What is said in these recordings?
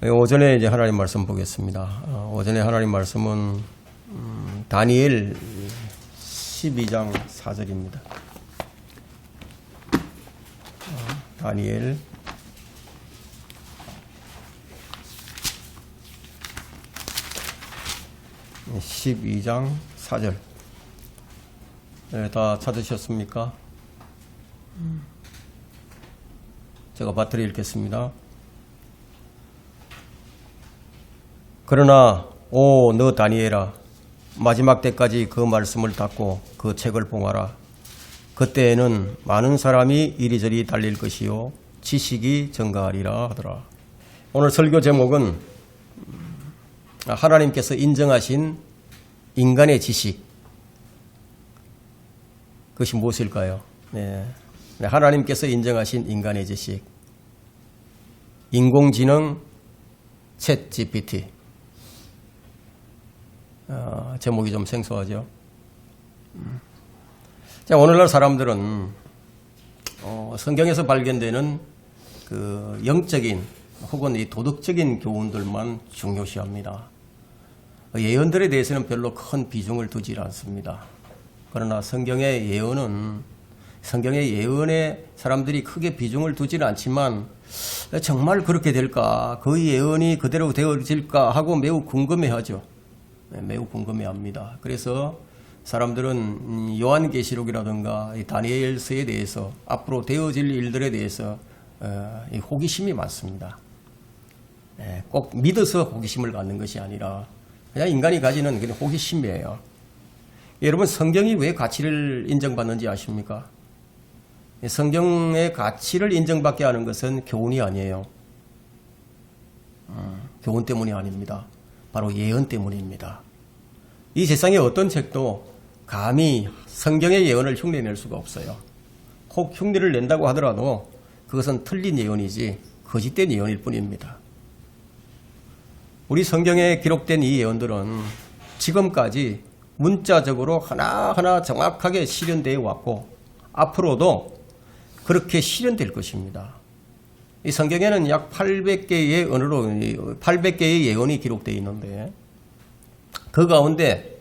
오전에 이제 하나님 말씀 보겠습니다. 오전에 하나님 말씀은 다니엘 12장 4절입니다. 다니엘 12장 4절. 네, 다 찾으셨습니까? 제가 바트리 읽겠습니다. 그러나 너 다니엘아, 마지막 때까지 그 말씀을 닫고 그 책을 봉하라. 그때에는 많은 사람이 이리저리 달릴 것이요 지식이 증가하리라 하더라. 오늘 설교 제목은 하나님께서 인정하신 인간의 지식, 그것이 무엇일까요? 네. 하나님께서 인정하신 인간의 지식, 인공지능 챗 GPT. 제목이 좀 생소하죠. 자, 오늘날 사람들은 성경에서 발견되는 그 영적인 혹은 이 도덕적인 교훈들만 중요시합니다. 예언들에 대해서는 별로 큰 비중을 두지 않습니다. 그러나 성경의 예언에 사람들이 크게 비중을 두지는 않지만 정말 그렇게 될까? 그 예언이 그대로 되어질까? 하고 매우 궁금해하죠. 매우 궁금해합니다. 그래서 사람들은 요한계시록이라든가 다니엘서에 대해서 앞으로 되어질 일들에 대해서 호기심이 많습니다. 꼭 믿어서 호기심을 갖는 것이 아니라 그냥 인간이 가지는 그냥 호기심이에요. 여러분, 성경이 왜 가치를 인정받는지 아십니까? 성경의 가치를 인정받게 하는 것은 교훈이 아니에요. 교훈 때문이 아닙니다. 바로 예언 때문입니다. 이 세상의 어떤 책도 감히 성경의 예언을 흉내낼 수가 없어요. 혹 흉내를 낸다고 하더라도 그것은 틀린 예언이지 거짓된 예언일 뿐입니다. 우리 성경에 기록된 이 예언들은 지금까지 문자적으로 하나하나 정확하게 실현되어 왔고 앞으로도 그렇게 실현될 것입니다. 이 성경에는 약 800개의 언어로 800개의 예언이 기록되어 있는데 그 가운데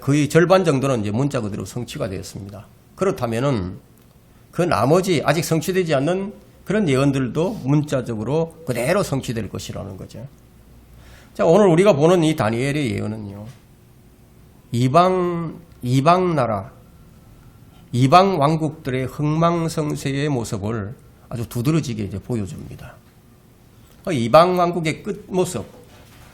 거의 절반 정도는 이제 문자 그대로 성취가 되었습니다. 그렇다면은 그 나머지 아직 성취되지 않는 그런 예언들도 문자적으로 그대로 성취될 것이라는 거죠. 자, 오늘 우리가 보는 이 다니엘의 예언은요, 이방 나라, 이방 왕국들의 흥망성쇠의 모습을 아주 두드러지게 이제 보여줍니다. 이방 왕국의 끝 모습,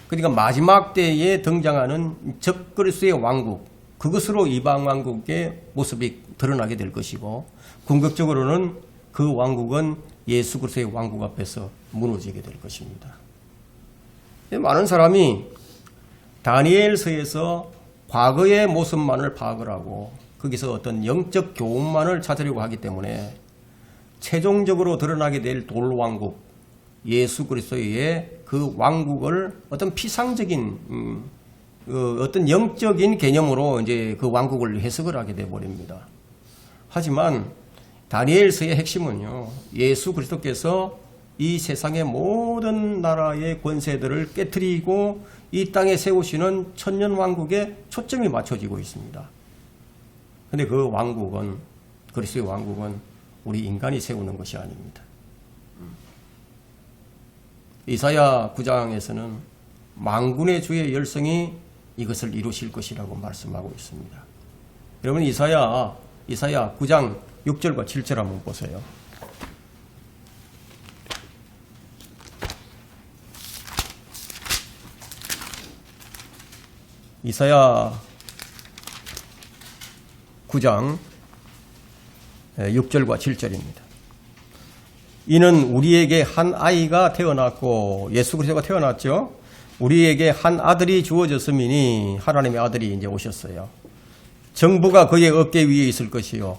그러니까 마지막 때에 등장하는 적그리스의 왕국, 그것으로 이방 왕국의 모습이 드러나게 될 것이고, 궁극적으로는 그 왕국은 예수 그리스도의 왕국 앞에서 무너지게 될 것입니다. 많은 사람이 다니엘서에서 과거의 모습만을 파악을 하고 거기서 어떤 영적 교훈만을 찾으려고 하기 때문에 최종적으로 드러나게 될 돌왕국, 예수 그리스도의 그 왕국을 어떤 피상적인 어떤 영적인 개념으로 이제 그 왕국을 해석을 하게 돼 버립니다. 하지만 다니엘서의 핵심은요, 예수 그리스도께서 이 세상의 모든 나라의 권세들을 깨트리고 이 땅에 세우시는 천년 왕국에 초점이 맞춰지고 있습니다. 근데 그 왕국은, 그리스도의 왕국은 우리 인간이 세우는 것이 아닙니다. 이사야 9장에서는 만군의 주의 열성이 이것을 이루실 것이라고 말씀하고 있습니다. 여러분, 이사야 9장 6절과 7절 한번 보세요. 이사야 9장 6절과 7절입니다. 이는 우리에게 한 아이가 태어났고, 예수 그리스도가 태어났죠. 우리에게 한 아들이 주어졌음이니, 하나님의 아들이 이제 오셨어요. 정부가 그의 어깨 위에 있을 것이요.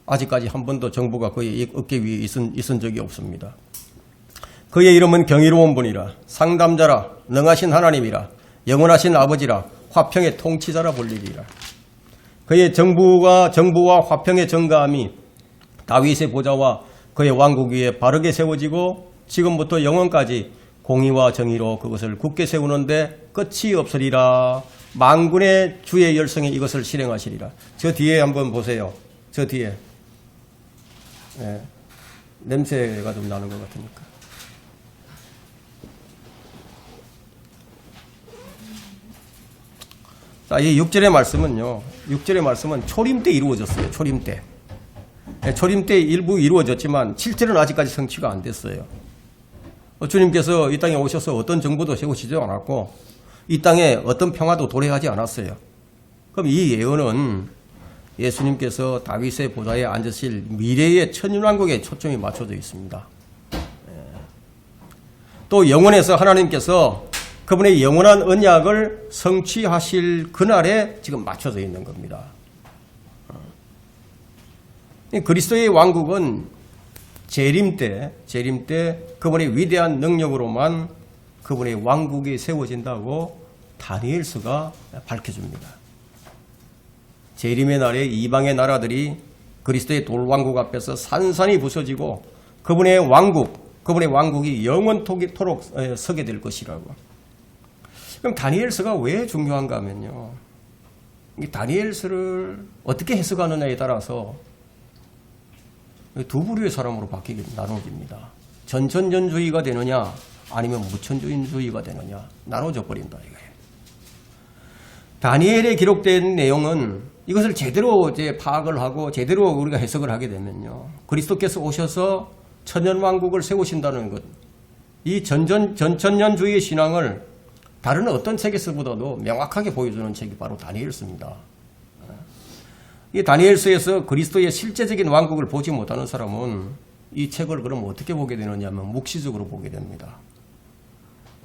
아직까지 한 번도 정부가 그의 어깨 위에 있은 적이 없습니다. 그의 이름은 경이로운 분이라, 상담자라, 능하신 하나님이라, 영원하신 아버지라, 화평의 통치자라 불리리라. 그의 정부와 화평의 정가함이 다윗의 보좌와 그의 왕국 위에 바르게 세워지고 지금부터 영원까지 공의와 정의로 그것을 굳게 세우는데 끝이 없으리라. 만군의 주의 열성에 이것을 실행하시리라. 저 뒤에 한번 보세요. 저 뒤에. 네. 냄새가 좀 나는 것 같으니까. 자, 이 6절의 말씀은요. 6절의 말씀은 초림 때 이루어졌어요. 초림 때. 네, 초림 때 일부 이루어졌지만 7절은 아직까지 성취가 안 됐어요. 주님께서 이 땅에 오셔서 어떤 정부도 세우시지 않았고 이 땅에 어떤 평화도 도래하지 않았어요. 그럼 이 예언은 예수님께서 다윗의 보좌에 앉으실 미래의 천년왕국에 초점이 맞춰져 있습니다. 또 영원에서 하나님께서 그분의 영원한 언약을 성취하실 그날에 지금 맞춰져 있는 겁니다. 그리스도의 왕국은 재림 때 그분의 위대한 능력으로만 그분의 왕국이 세워진다고 다니엘서가 밝혀줍니다. 재림의 날에 이방의 나라들이 그리스도의 돌왕국 앞에서 산산이 부서지고 그분의 왕국이 영원토록 서게 될 것이라고. 그럼 다니엘서가 왜 중요한가 하면요. 이 다니엘서를 어떻게 해석하느냐에 따라서 두 부류의 사람으로 나눠집니다. 전천전주의가 되느냐 아니면 무천주의가 되느냐 나눠져 버린다 이거예요. 다니엘에 기록된 내용은 이것을 제대로 이제 파악을 하고 제대로 우리가 해석을 하게 되면요. 그리스도께서 오셔서 천년왕국을 세우신다는 것, 이 전천년주의의 신앙을 다른 어떤 책에서보다도 명확하게 보여주는 책이 바로 다니엘서입니다. 이 다니엘서에서 그리스도의 실제적인 왕국을 보지 못하는 사람은 이 책을 그럼 어떻게 보게 되느냐 하면 묵시적으로 보게 됩니다.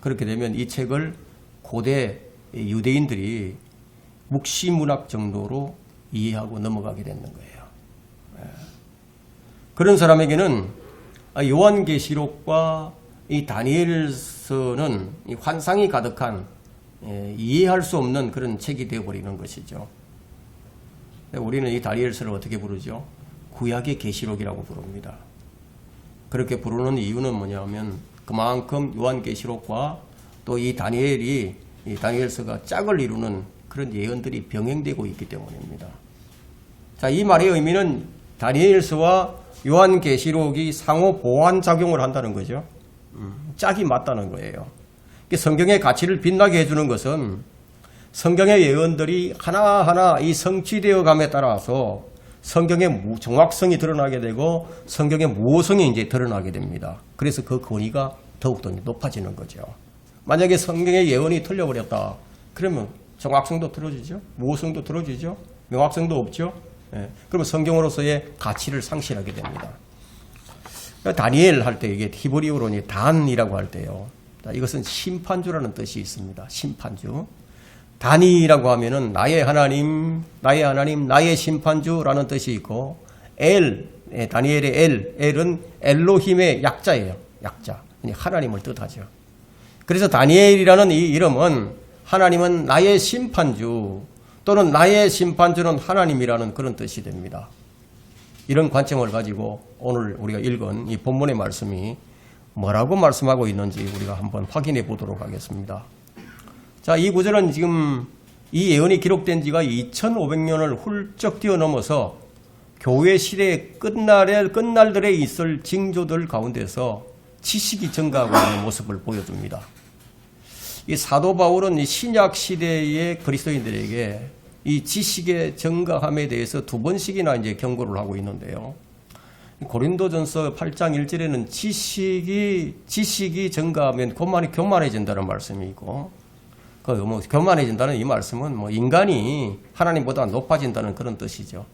그렇게 되면 이 책을 고대 유대인들이 묵시문학 정도로 이해하고 넘어가게 되는 거예요. 그런 사람에게는 요한계시록과 이 다니엘서는 이 환상이 가득한 이해할 수 없는 그런 책이 되어버리는 것이죠. 우리는 이 다니엘서를 어떻게 부르죠? 구약의 계시록이라고 부릅니다. 그렇게 부르는 이유는 뭐냐면 그만큼 요한계시록과 또 이 다니엘서가 짝을 이루는 그런 예언들이 병행되고 있기 때문입니다. 자, 이 말의 의미는 다니엘서와 요한계시록이 상호 보완 작용을 한다는 거죠. 짝이 맞다는 거예요. 성경의 가치를 빛나게 해주는 것은 성경의 예언들이 하나하나 이 성취되어 감에 따라서 성경의 정확성이 드러나게 되고 성경의 모성이 이제 드러나게 됩니다. 그래서 그 권위가 더욱더 높아지는 거죠. 만약에 성경의 예언이 틀려버렸다. 그러면 정확성도 틀어지죠. 모성도 틀어지죠. 명확성도 없죠. 그러면 성경으로서의 가치를 상실하게 됩니다. 다니엘 할 때 이게 히브리어로 단이라고 할 때요. 이것은 심판주라는 뜻이 있습니다. 심판주. 다니라고 하면은 나의 하나님, 나의 심판주라는 뜻이 있고 다니엘의 엘은 엘로힘의 약자예요. 약자. 하나님을 뜻하죠. 그래서 다니엘이라는 이 이름은 하나님은 나의 심판주 또는 나의 심판주는 하나님이라는 그런 뜻이 됩니다. 이런 관점을 가지고 오늘 우리가 읽은 이 본문의 말씀이 뭐라고 말씀하고 있는지 우리가 한번 확인해 보도록 하겠습니다. 자, 이 구절은 지금 이 예언이 기록된 지가 2500년을 훌쩍 뛰어넘어서 교회 시대의 끝날들에 있을 징조들 가운데서 지식이 증가하고 있는 모습을 보여줍니다. 이 사도 바울은 이 신약 시대의 그리스도인들에게 이 지식의 증가함에 대해서 두 번씩이나 이제 경고를 하고 있는데요. 고린도전서 8장 1절에는 지식이 증가하면 교만해진다는 말씀이 있고, 교만해진다는 이 말씀은 인간이 하나님보다 높아진다는 그런 뜻이죠.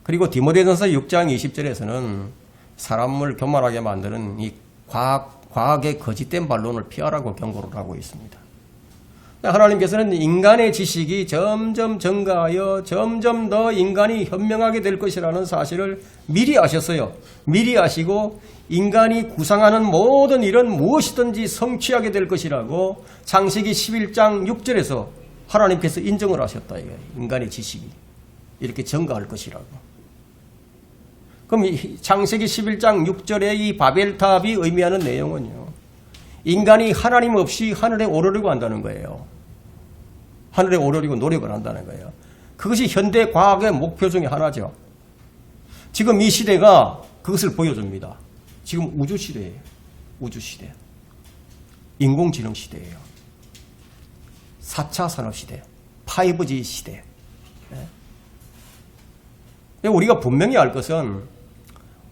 그리고 디모데전서 6장 20절에서는 사람을 교만하게 만드는 이 과학의 거짓된 반론을 피하라고 경고를 하고 있습니다. 하나님께서는 인간의 지식이 점점 증가하여 점점 더 인간이 현명하게 될 것이라는 사실을 미리 아셨어요. 미리 아시고 인간이 구상하는 모든 일은 무엇이든지 성취하게 될 것이라고 창세기 11장 6절에서 하나님께서 인정을 하셨다. 인간의 지식이 이렇게 증가할 것이라고. 그럼 창세기 11장 6절의 이 바벨탑이 의미하는 내용은요, 인간이 하나님 없이 하늘에 오르려고 한다는 거예요. 하늘에 오르려고 노력을 한다는 거예요. 그것이 현대 과학의 목표 중에 하나죠. 지금 이 시대가 그것을 보여줍니다. 지금 우주 시대예요. 우주 시대. 인공지능 시대예요. 4차 산업 시대. 5G 시대. 우리가 분명히 알 것은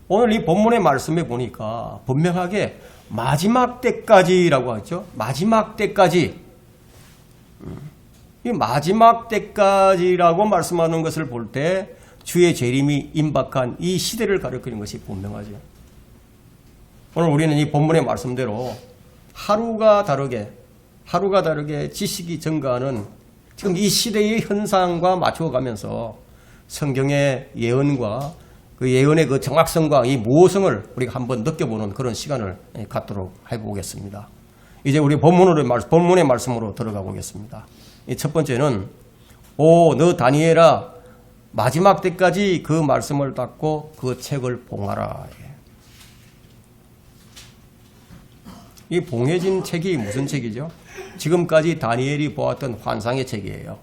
오늘 이 본문의 말씀에 보니까 분명하게 마지막 때까지라고 하죠. 마지막 때까지. 이 마지막 때까지라고 말씀하는 것을 볼 때 주의 재림이 임박한 이 시대를 가리키는 것이 분명하죠. 오늘 우리는 이 본문의 말씀대로 하루가 다르게 지식이 증가하는 지금 이 시대의 현상과 맞춰가면서 성경의 예언과 그 예언의 그 정확성과 이 모성을 우리가 한번 느껴보는 그런 시간을 갖도록 해보겠습니다. 이제 우리 본문의 말씀으로 들어가 보겠습니다. 첫 번째는 너 다니엘아 마지막 때까지 그 말씀을 닫고 그 책을 봉하라. 이 봉해진 책이 무슨 책이죠? 지금까지 다니엘이 보았던 환상의 책이에요.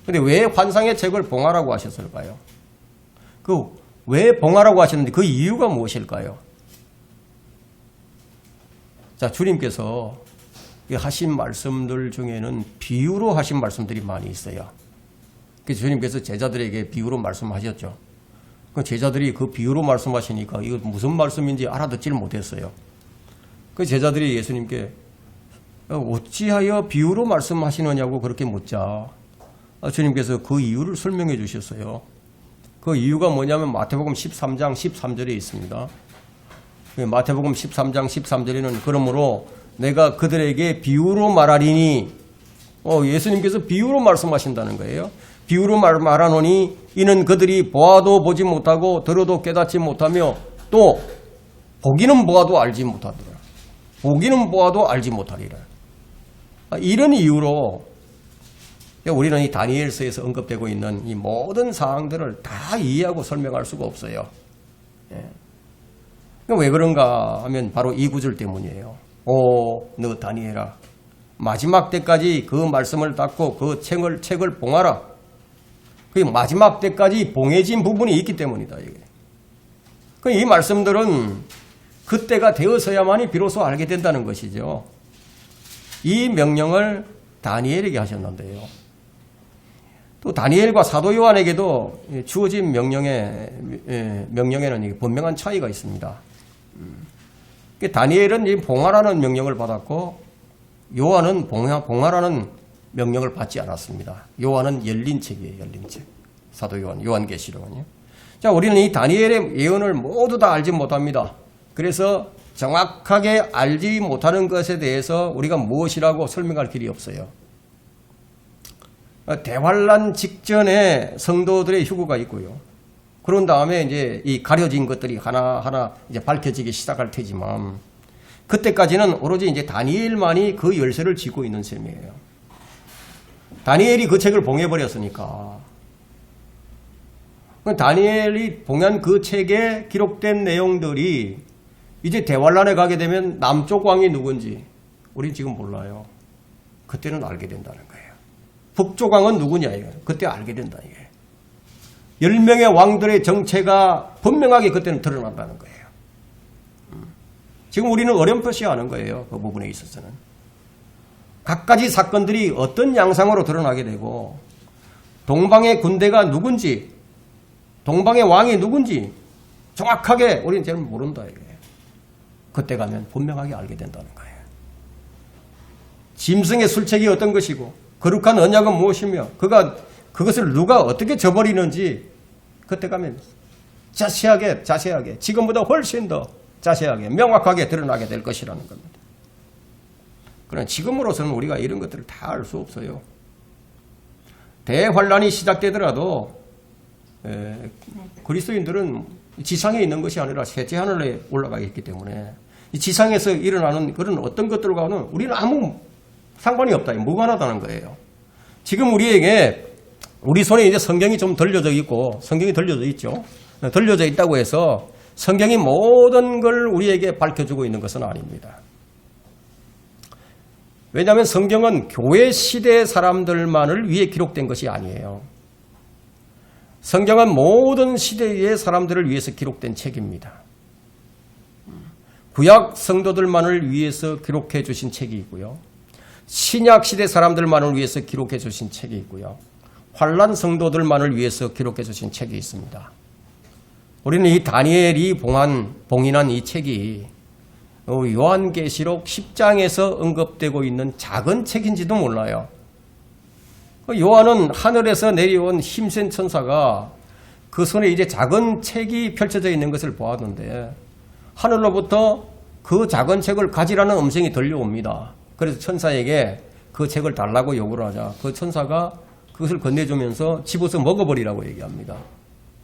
근데 왜 환상의 책을 봉하라고 하셨을까요? 왜 봉하라고 하셨는데 그 이유가 무엇일까요? 자, 주님께서 하신 말씀들 중에는 비유로 하신 말씀들이 많이 있어요. 그래서 주님께서 제자들에게 비유로 말씀하셨죠. 그 제자들이 그 비유로 말씀하시니까 이거 무슨 말씀인지 알아듣지를 못했어요. 그 제자들이 예수님께 어찌하여 비유로 말씀하시느냐고 그렇게 묻자. 주님께서 그 이유를 설명해 주셨어요. 그 이유가 뭐냐면 마태복음 13장 13절에 있습니다. 마태복음 13장 13절에는 그러므로 내가 그들에게 비유로 말하리니 예수님께서 비유로 말씀하신다는 거예요. 비유로 말하노니 이는 그들이 보아도 보지 못하고 들어도 깨닫지 못하며 또 보기는 보아도 알지 못하더라. 보기는 보아도 알지 못하리라. 이런 이유로 우리는 이 다니엘서에서 언급되고 있는 이 모든 사항들을 다 이해하고 설명할 수가 없어요. 왜 그런가 하면 바로 이 구절 때문이에요. 너 다니엘아 마지막 때까지 그 말씀을 닫고 그 책을 봉하라. 그 마지막 때까지 봉해진 부분이 있기 때문이다. 이 말씀들은 그때가 되어서야만이 비로소 알게 된다는 것이죠. 이 명령을 다니엘에게 하셨는데요. 또 다니엘과 사도 요한에게도 주어진 명령에는 분명한 차이가 있습니다. 다니엘은 이 봉하라는 명령을 받았고 요한은 봉하라는 명령을 받지 않았습니다. 요한은 열린 책이에요. 열린 책. 사도 요한계시록은요. 자, 우리는 이 다니엘의 예언을 모두 다 알지 못합니다. 그래서 정확하게 알지 못하는 것에 대해서 우리가 무엇이라고 설명할 길이 없어요. 대환란 직전에 성도들의 휴거가 있고요. 그런 다음에 이제 이 가려진 것들이 하나하나 이제 밝혀지기 시작할 테지만 그때까지는 오로지 이제 다니엘만이 그 열쇠를 쥐고 있는 셈이에요. 다니엘이 그 책을 봉해버렸으니까. 다니엘이 봉한 그 책에 기록된 내용들이 이제 대환란에 가게 되면 남쪽 왕이 누군지 우린 지금 몰라요. 그때는 알게 된다는 거예요. 북쪽 왕은 누구냐 이거예요. 그때 알게 된다 이게. 10명의 왕들의 정체가 분명하게 그때는 드러난다는 거예요. 지금 우리는 어렴풋이 아는 거예요. 그 부분에 있어서는. 각가지 사건들이 어떤 양상으로 드러나게 되고 동방의 군대가 누군지 동방의 왕이 누군지 정확하게 우리는 잘 모른다 이거예요. 그때 가면 분명하게 알게 된다는 거예요. 짐승의 술책이 어떤 것이고 거룩한 언약은 무엇이며 그것을 누가 어떻게 저버리는지 그때 가면 자세하게 지금보다 훨씬 더 자세하게 명확하게 드러나게 될 것이라는 겁니다. 그러나 지금으로서는 우리가 이런 것들을 다 알 수 없어요. 대환란이 시작되더라도 그리스도인들은 지상에 있는 것이 아니라 셋째 하늘에 올라가 있기 때문에 이 지상에서 일어나는 그런 어떤 것들과는 우리는 아무 상관이 없다. 무관하다는 거예요. 지금 우리 손에 이제 성경이 좀 들려져 있고 성경이 들려져 있죠. 들려져 있다고 해서 성경이 모든 걸 우리에게 밝혀주고 있는 것은 아닙니다. 왜냐하면 성경은 교회 시대 사람들만을 위해 기록된 것이 아니에요. 성경은 모든 시대의 사람들을 위해서 기록된 책입니다. 구약 성도들만을 위해서 기록해 주신 책이 있고요. 신약 시대 사람들만을 위해서 기록해 주신 책이 있고요. 환난 성도들만을 위해서 기록해 주신 책이 있습니다. 우리는 이 다니엘이 봉인한 이 책이 요한계시록 10장에서 언급되고 있는 작은 책인지도 몰라요. 요한은 하늘에서 내려온 힘센 천사가 그 손에 이제 작은 책이 펼쳐져 있는 것을 보았는데 하늘로부터 그 작은 책을 가지라는 음성이 들려옵니다. 그래서 천사에게 그 책을 달라고 요구를 하자 그 천사가 그것을 건네주면서 집어서 먹어버리라고 얘기합니다.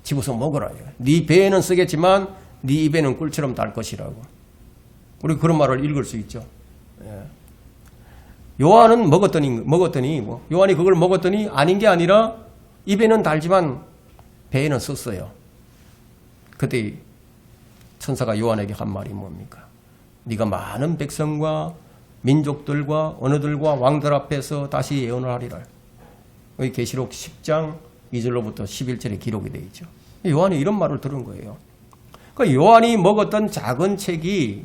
집어서 먹어라. 네 배에는 쓰겠지만 네 입에는 꿀처럼 달 것이라고. 우리 그런 말을 읽을 수 있죠. 예. 요한은 먹었더니 요한이 그걸 먹었더니 아닌 게 아니라 입에는 달지만 배에는 썼어요. 그때 천사가 요한에게 한 말이 뭡니까? 네가 많은 백성과 민족들과 언어들과 왕들 앞에서 다시 예언을 하리라. 여기 계시록 10장 2절로부터 11절에 기록이 되어 있죠. 요한이 이런 말을 들은 거예요. 그러니까 요한이 먹었던 작은 책이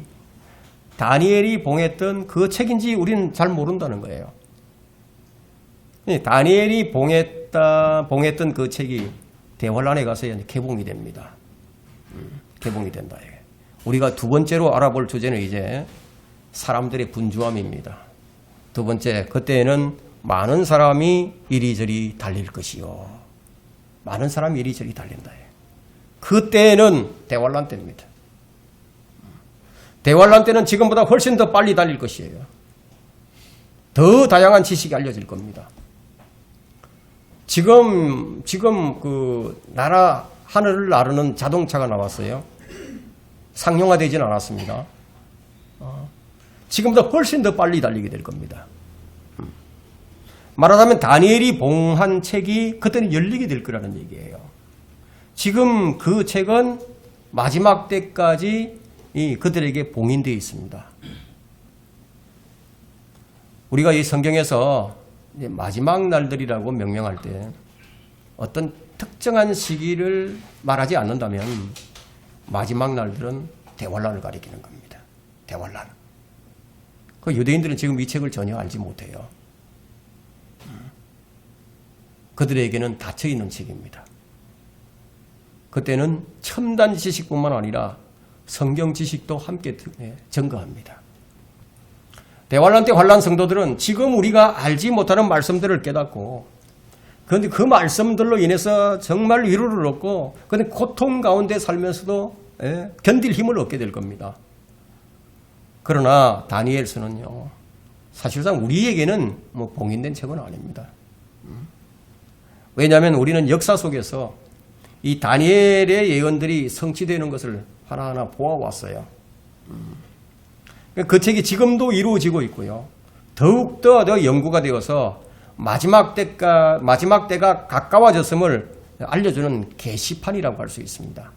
다니엘이 봉했던 그 책인지 우리는 잘 모른다는 거예요. 다니엘이 봉했던 그 책이 대환란에 가서 개봉이 됩니다. 개봉이 된다. 우리가 두 번째로 알아볼 주제는 이제 사람들의 분주함입니다. 두 번째, 그때에는 많은 사람이 이리저리 달릴 것이요. 많은 사람이 이리저리 달린다. 그때에는 대환란 때입니다. 대환란 때는 지금보다 훨씬 더 빨리 달릴 것이에요. 더 다양한 지식이 알려질 겁니다. 지금 그 나라 하늘을 나르는 자동차가 나왔어요. 상용화되지는 않았습니다. 지금보다 훨씬 더 빨리 달리게 될 겁니다. 말하자면 다니엘이 봉한 책이 그때는 열리게 될 거라는 얘기예요. 지금 그 책은 마지막 때까지 그들에게 봉인되어 있습니다. 우리가 이 성경에서 이제 마지막 날들이라고 명명할 때 어떤 특정한 시기를 말하지 않는다면 마지막 날들은 대환란을 가리키는 겁니다. 대환란. 그 유대인들은 지금 이 책을 전혀 알지 못해요. 그들에게는 닫혀있는 책입니다. 그때는 첨단 지식뿐만 아니라 성경 지식도 함께 증거합니다. 대환란 때 환란 성도들은 지금 우리가 알지 못하는 말씀들을 깨닫고 그런데 그 말씀들로 인해서 정말 위로를 얻고 그런데 고통 가운데 살면서도 견딜 힘을 얻게 될 겁니다. 그러나 다니엘서는요, 사실상 우리에게는 봉인된 책은 아닙니다. 왜냐하면 우리는 역사 속에서 이 다니엘의 예언들이 성취되는 것을 하나하나 보아왔어요. 그 책이 지금도 이루어지고 있고요. 더욱더 더 연구가 되어서 마지막 때가 가까워졌음을 알려주는 게시판이라고 할 수 있습니다.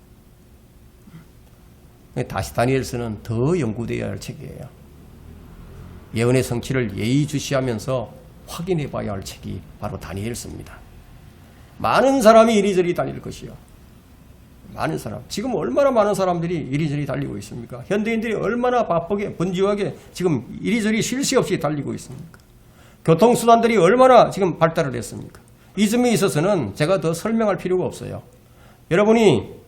다시 다니엘서는 더 연구되어야 할 책이에요. 예언의 성취를 예의주시하면서 확인해 봐야 할 책이 바로 다니엘서입니다. 많은 사람이 이리저리 달릴 것이요. 많은 사람. 지금 얼마나 많은 사람들이 이리저리 달리고 있습니까? 현대인들이 얼마나 바쁘게 번지하게 지금 이리저리 쉴 새 없이 달리고 있습니까? 교통수단들이 얼마나 지금 발달을 했습니까? 이 점에 있어서는 제가 더 설명할 필요가 없어요. 여러분이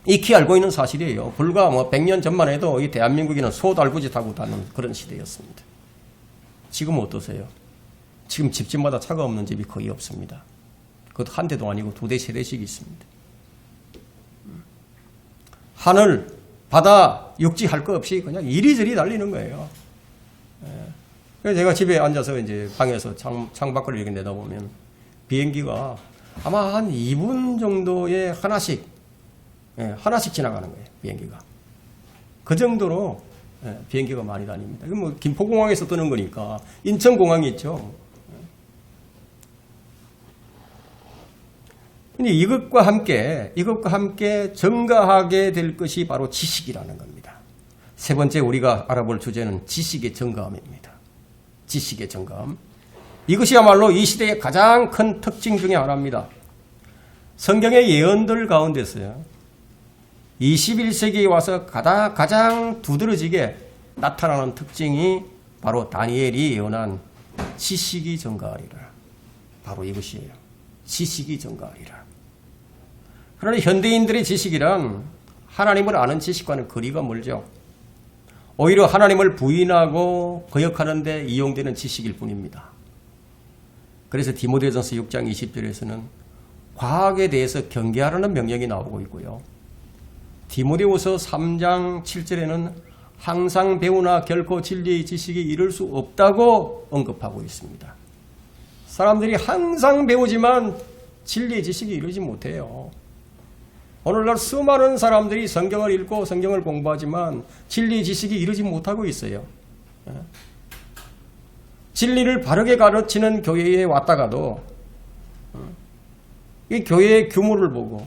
익히 알고 있는 사실이에요. 불과 100년 전만 해도 이 대한민국에는 소달구지 타고 다니는 그런 시대였습니다. 지금 어떠세요? 지금 집집마다 차가 없는 집이 거의 없습니다. 그것도 한 대도 아니고 2대, 3대씩 있습니다. 하늘, 바다, 육지 할 거 없이 그냥 이리저리 달리는 거예요. 그래서 제가 집에 앉아서 이제 방에서 창밖을 이렇게 내다보면 비행기가 아마 한 2분 정도에 하나씩 지나가는 거예요. 비행기가. 그 정도로 비행기가 많이 다닙니다. 이건 김포공항에서 뜨는 거니까 인천공항이 있죠. 이것과 함께 증가하게 될 것이 바로 지식이라는 겁니다. 세 번째 우리가 알아볼 주제는 지식의 증가함입니다. 지식의 증감. 이것이야말로 이 시대의 가장 큰 특징 중에 하나입니다. 성경의 예언들 가운데서요, 21세기에 와서 가장 두드러지게 나타나는 특징이 바로 다니엘이 예언한 지식이 증가하리라. 바로 이것이에요. 지식이 증가하리라. 그러나 현대인들의 지식이란 하나님을 아는 지식과는 거리가 멀죠. 오히려 하나님을 부인하고 거역하는 데 이용되는 지식일 뿐입니다. 그래서 디모데전서 6장 20절에서는 과학에 대해서 경계하라는 명령이 나오고 있고요. 디모데후서 3장 7절에는 항상 배우나 결코 진리의 지식이 이룰 수 없다고 언급하고 있습니다. 사람들이 항상 배우지만 진리의 지식이 이루지 못해요. 오늘날 수많은 사람들이 성경을 읽고 성경을 공부하지만 진리의 지식이 이루지 못하고 있어요. 진리를 바르게 가르치는 교회에 왔다가도 이 교회의 규모를 보고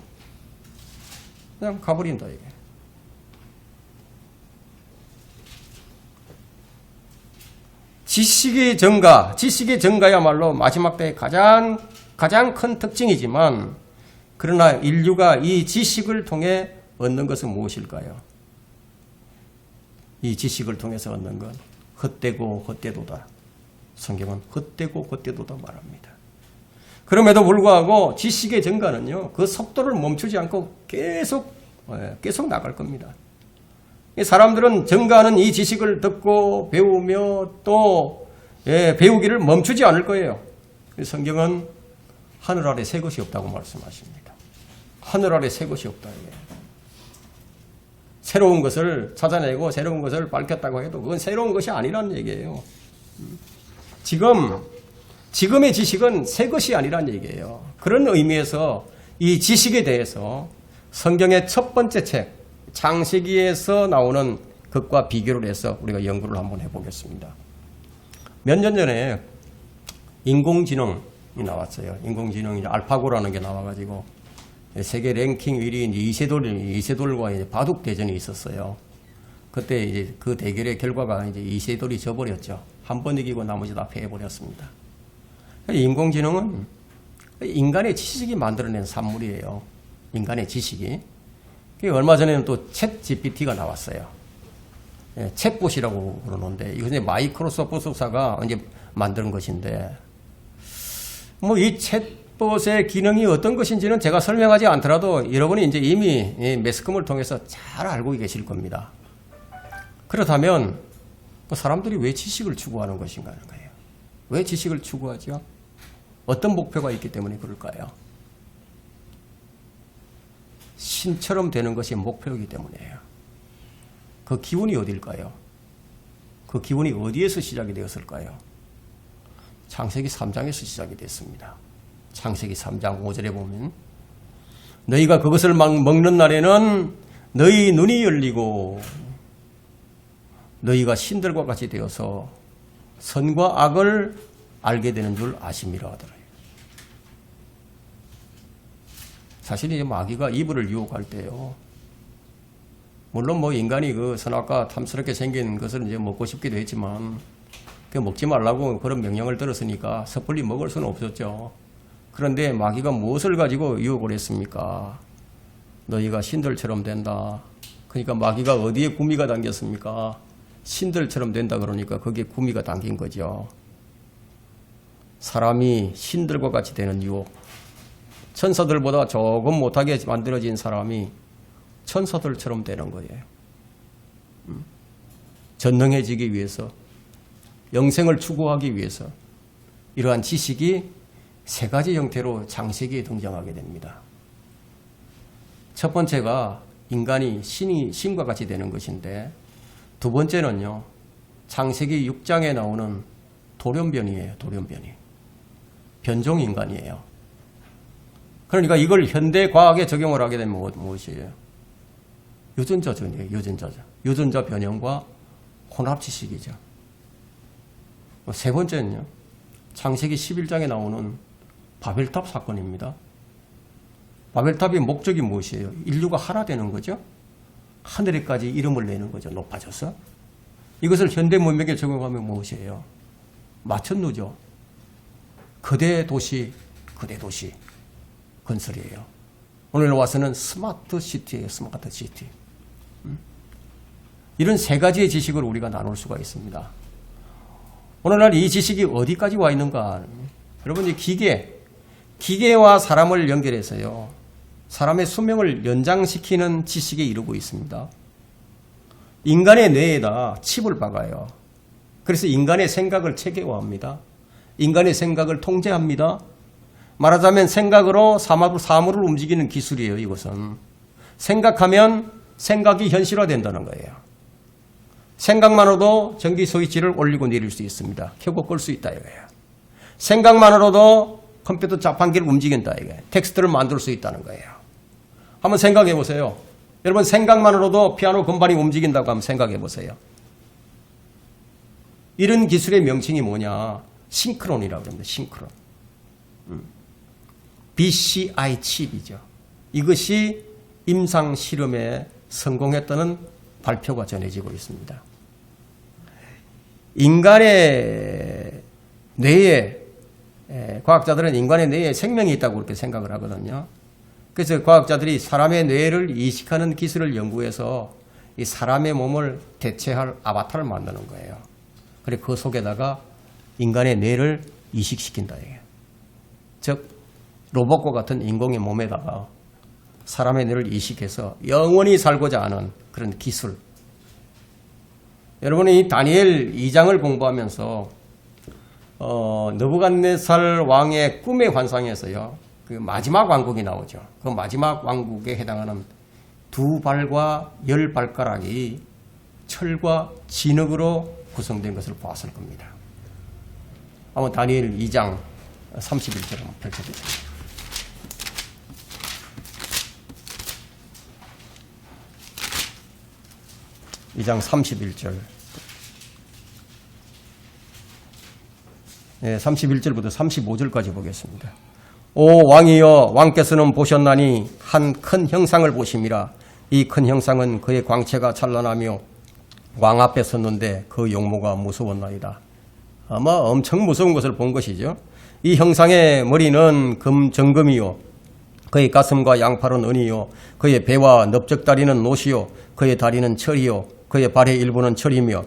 그냥 가버린다 이게. 지식의 증가야말로 마지막 때의 가장 큰 특징이지만, 그러나 인류가 이 지식을 통해 얻는 것은 무엇일까요? 이 지식을 통해서 얻는 건 헛되고 헛되도다. 성경은 헛되고 헛되도다 말합니다. 그럼에도 불구하고 지식의 증가는요, 그 속도를 멈추지 않고 계속 나갈 겁니다. 사람들은 증가하는 이 지식을 듣고 배우며 또 배우기를 멈추지 않을 거예요. 성경은 하늘 아래 새 것이 없다고 말씀하십니다. 하늘 아래 새 것이 없다. 새로운 것을 찾아내고 새로운 것을 밝혔다고 해도 그건 새로운 것이 아니라는 얘기예요. 지금의 지식은 새 것이 아니라는 얘기예요. 그런 의미에서 이 지식에 대해서 성경의 첫 번째 책 창세기에서 나오는 것과 비교를 해서 우리가 연구를 한번 해보겠습니다. 몇 년 전에 인공지능이 나왔어요. 인공지능이 알파고라는 게 나와가지고 세계 랭킹 1위인 이세돌과 이제 바둑 대전이 있었어요. 그때 이제 그 대결의 결과가 이제 이세돌이 져버렸죠. 한 번 이기고 나머지 다 패해버렸습니다. 인공지능은 인간의 지식이 만들어낸 산물이에요. 인간의 지식이. 얼마 전에는 또 챗 GPT가 나왔어요. 챗봇이라고 그러는데 이것은 마이크로소프트사가 이제 만든 것인데, 뭐 이 챗봇의 기능이 어떤 것인지는 제가 설명하지 않더라도 여러분이 이제 이미 매스컴을 통해서 잘 알고 계실 겁니다. 그렇다면 사람들이 왜 지식을 추구하는 것인가 하는 거예요. 왜 지식을 추구하죠? 어떤 목표가 있기 때문에 그럴까요? 신처럼 되는 것이 목표이기 때문이에요. 그 기운이 어딜까요? 그 기운이 어디에서 시작이 되었을까요? 창세기 3장에서 시작이 됐습니다. 창세기 3장 5절에 보면 너희가 그것을 먹는 날에는 너희 눈이 열리고 너희가 신들과 같이 되어서 선과 악을 알게 되는 줄 아심이라 하더라. 사실 이제 마귀가 이브를 유혹할 때요. 물론 뭐 인간이 그 선악과 탐스럽게 생긴 것을 이제 먹고 싶기도 했지만 그 먹지 말라고 그런 명령을 들었으니까 섣불리 먹을 수는 없었죠. 그런데 마귀가 무엇을 가지고 유혹을 했습니까? 너희가 신들처럼 된다. 그러니까 마귀가 어디에 구미가 당겼습니까? 신들처럼 된다 그러니까 거기에 구미가 당긴 거죠. 사람이 신들과 같이 되는 유혹. 천사들보다 조금 못하게 만들어진 사람이 천사들처럼 되는 거예요. 전능해지기 위해서, 영생을 추구하기 위해서 이러한 지식이 세 가지 형태로 창세기에 등장하게 됩니다. 첫 번째가 인간이 신과 같이 되는 것인데, 두 번째는요, 창세기 6장에 나오는 돌연변이에요. 돌연변이. 변종인간이에요. 그러니까 이걸 현대 과학에 적용을 하게 되면 무엇이에요? 유전자전이에요. 유전자 변형과 혼합 지식이죠. 세 번째는요, 창세기 11장에 나오는 바벨탑 사건입니다. 바벨탑의 목적이 무엇이에요? 인류가 하나 되는 거죠. 하늘에까지 이름을 내는 거죠. 높아져서. 이것을 현대 문명에 적용하면 무엇이에요? 마천루죠. 거대 도시 건설이에요. 오늘 와서는 스마트 시티예요. 스마트 시티. 이런 세 가지의 지식을 우리가 나눌 수가 있습니다. 오늘날 이 지식이 어디까지 와 있는가? 여러분, 이 기계와 사람을 연결해서요, 사람의 수명을 연장시키는 지식에 이르고 있습니다. 인간의 뇌에다 칩을 박아요. 그래서 인간의 생각을 체계화합니다. 인간의 생각을 통제합니다. 말하자면 생각으로 사물을 움직이는 기술이에요. 이것은 생각하면 생각이 현실화된다는 거예요. 생각만으로도 전기 스위치를 올리고 내릴 수 있습니다. 켜고 끌 수 있다 이거예요. 생각만으로도 컴퓨터 자판기를 움직인다 이거예요. 텍스트를 만들 수 있다는 거예요. 한번 생각해 보세요. 여러분, 생각만으로도 피아노 건반이 움직인다고 한번 생각해 보세요. 이런 기술의 명칭이 뭐냐? 싱크론이라고 합니다. 싱크론. BCI 칩이죠. 이것이 임상 실험에 성공했다는 발표가 전해지고 있습니다. 인간의 뇌에, 과학자들은 인간의 뇌에 생명이 있다고 그렇게 생각을 하거든요. 그래서 과학자들이 사람의 뇌를 이식하는 기술을 연구해서 이 사람의 몸을 대체할 아바타를 만드는 거예요. 그리고 그 속에다가 인간의 뇌를 이식시킨다. 즉, 로봇과 같은 인공의 몸에다가 사람의 뇌를 이식해서 영원히 살고자 하는 그런 기술. 여러분이 이 다니엘 2장을 공부하면서 느부갓네살 왕의 꿈의 환상에서요, 그 마지막 왕국이 나오죠. 그 마지막 왕국에 해당하는 2발과 10발가락이 철과 진흙으로 구성된 것을 보았을 겁니다. 한번 다니엘 2장 31절 한번 펼쳐보세요. 2장 31절. 31절부터 35절까지 보겠습니다. 오 왕이여, 왕께서는 보셨나니 한 큰 형상을 보심이라. 이 큰 형상은 그의 광채가 찬란하며 왕 앞에 섰는데 그 용모가 무서웠나이다. 아마 엄청 무서운 것을 본 것이죠. 이 형상의 머리는 정금이요, 그의 가슴과 양팔은 은이요, 그의 배와 넓적다리는 노시요, 그의 다리는 철이요, 그의 발의 일부는 철이며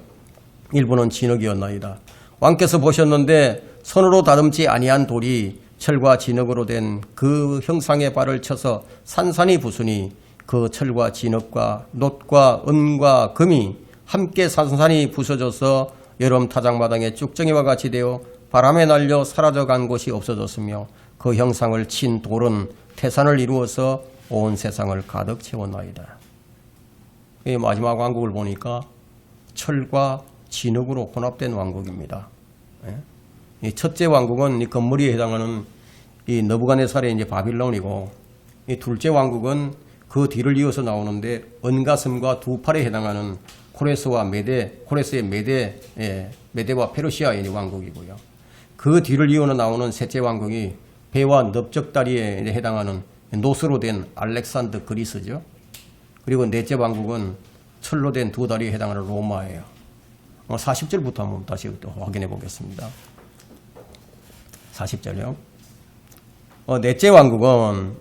일부는 진흙이었나이다. 왕께서 보셨는데 손으로 다듬지 아니한 돌이 철과 진흙으로 된 그 형상의 발을 쳐서 산산이 부수니 그 철과 진흙과 놋과 은과 금이 함께 산산이 부서져서 여름 타작마당의 쭉정이와 같이 되어 바람에 날려 사라져간 곳이 없어졌으며 그 형상을 친 돌은 태산을 이루어서 온 세상을 가득 채웠나이다. 이 마지막 왕국을 보니까 철과 진흙으로 혼합된 왕국입니다. 이 첫째 왕국은 이 건물에 해당하는 이 느부갓네살의 이제 바빌론이고, 이 둘째 왕국은 그 뒤를 이어서 나오는데 은가슴과 2팔에 해당하는 코레스와 메데, 코레스의 메데와 페르시아의 왕국이고요. 그 뒤를 이어서 나오는 셋째 왕국이 배와 넓적다리에 해당하는 노스로 된 알렉산더 그리스죠. 그리고 넷째 왕국은 철로 된 2다리에 해당하는 로마예요. 40절부터 한번 다시 또 확인해 보겠습니다. 40절요. 넷째 왕국은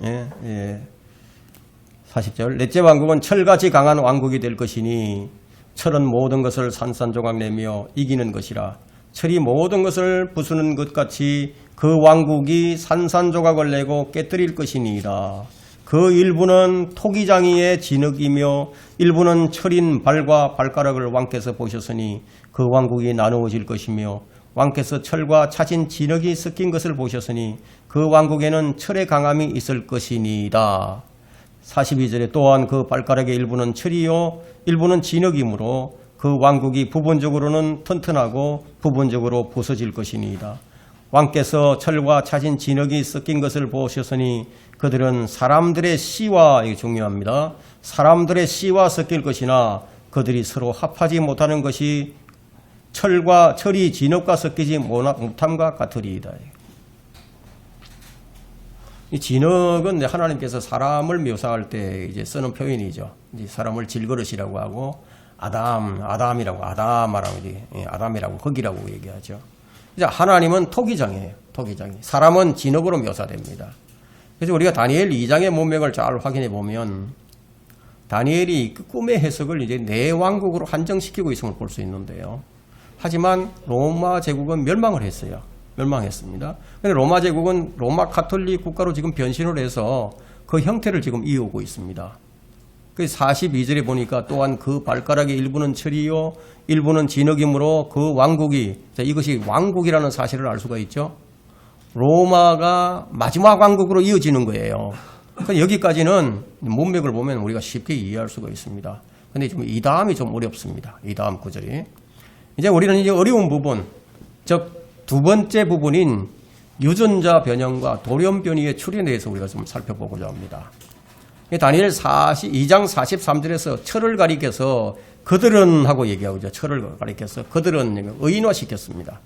40절. 넷째 왕국은 철같이 강한 왕국이 될 것이니 철은 모든 것을 산산조각내며 이기는 것이라. 철이 모든 것을 부수는 것 같이 그 왕국이 산산조각을 내고 깨뜨릴 것이니이다. 그 일부는 토기장이의 진흙이며 일부는 철인 발과 발가락을 왕께서 보셨으니 그 왕국이 나누어질 것이며 왕께서 철과 차진 진흙이 섞인 것을 보셨으니 그 왕국에는 철의 강함이 있을 것이니이다. 42절에 또한 그 발가락의 일부는 철이요 일부는 진흙이므로 그 왕국이 부분적으로는 튼튼하고 부분적으로 부서질 것이니이다. 왕께서 철과 차진 진흙이 섞인 것을 보셨으니 그들은 사람들의 씨와, 이게 중요합니다, 사람들의 씨와 섞일 것이나 그들이 서로 합하지 못하는 것이 철이 진흙과 섞이지 못함과 같으리이다. 이 진흙은 하나님께서 사람을 묘사할 때 이제 쓰는 표현이죠. 이제 사람을 질그릇이라고 하고 아담이라고 거기라고 얘기하죠. 이제 하나님은 토기장이에요. 토기장이. 사람은 진흙으로 묘사됩니다. 그래서 우리가 다니엘 2장의 문맥을 잘 확인해 보면 다니엘이 그 꿈의 해석을 이제 내 왕국으로 한정시키고 있음을 볼 수 있는데요. 하지만 로마 제국은 멸망을 했어요. 멸망했습니다. 근데 로마 제국은 로마 가톨릭 국가로 지금 변신을 해서 그 형태를 지금 이어오고 있습니다. 그 42절에 보니까 또한 그 발가락의 일부는 철이요 일부는 진흙이므로 그 왕국이, 이것이 왕국이라는 사실을 알 수가 있죠. 로마가 마지막 왕국으로 이어지는 거예요. 여기까지는 문맥을 보면 우리가 쉽게 이해할 수가 있습니다. 근데 좀 이 다음이 좀 어렵습니다. 이 다음 구절이. 이제 우리는 이제 어려운 부분, 즉 두 번째 부분인 유전자 변형과 돌연 변이의 출현에 대해서 우리가 좀 살펴보고자 합니다. 다니엘 2장 43절에서 철을 가리켜서 그들은 하고 얘기하고 있죠. 철을 가리켜서 그들은 의인화시켰습니다.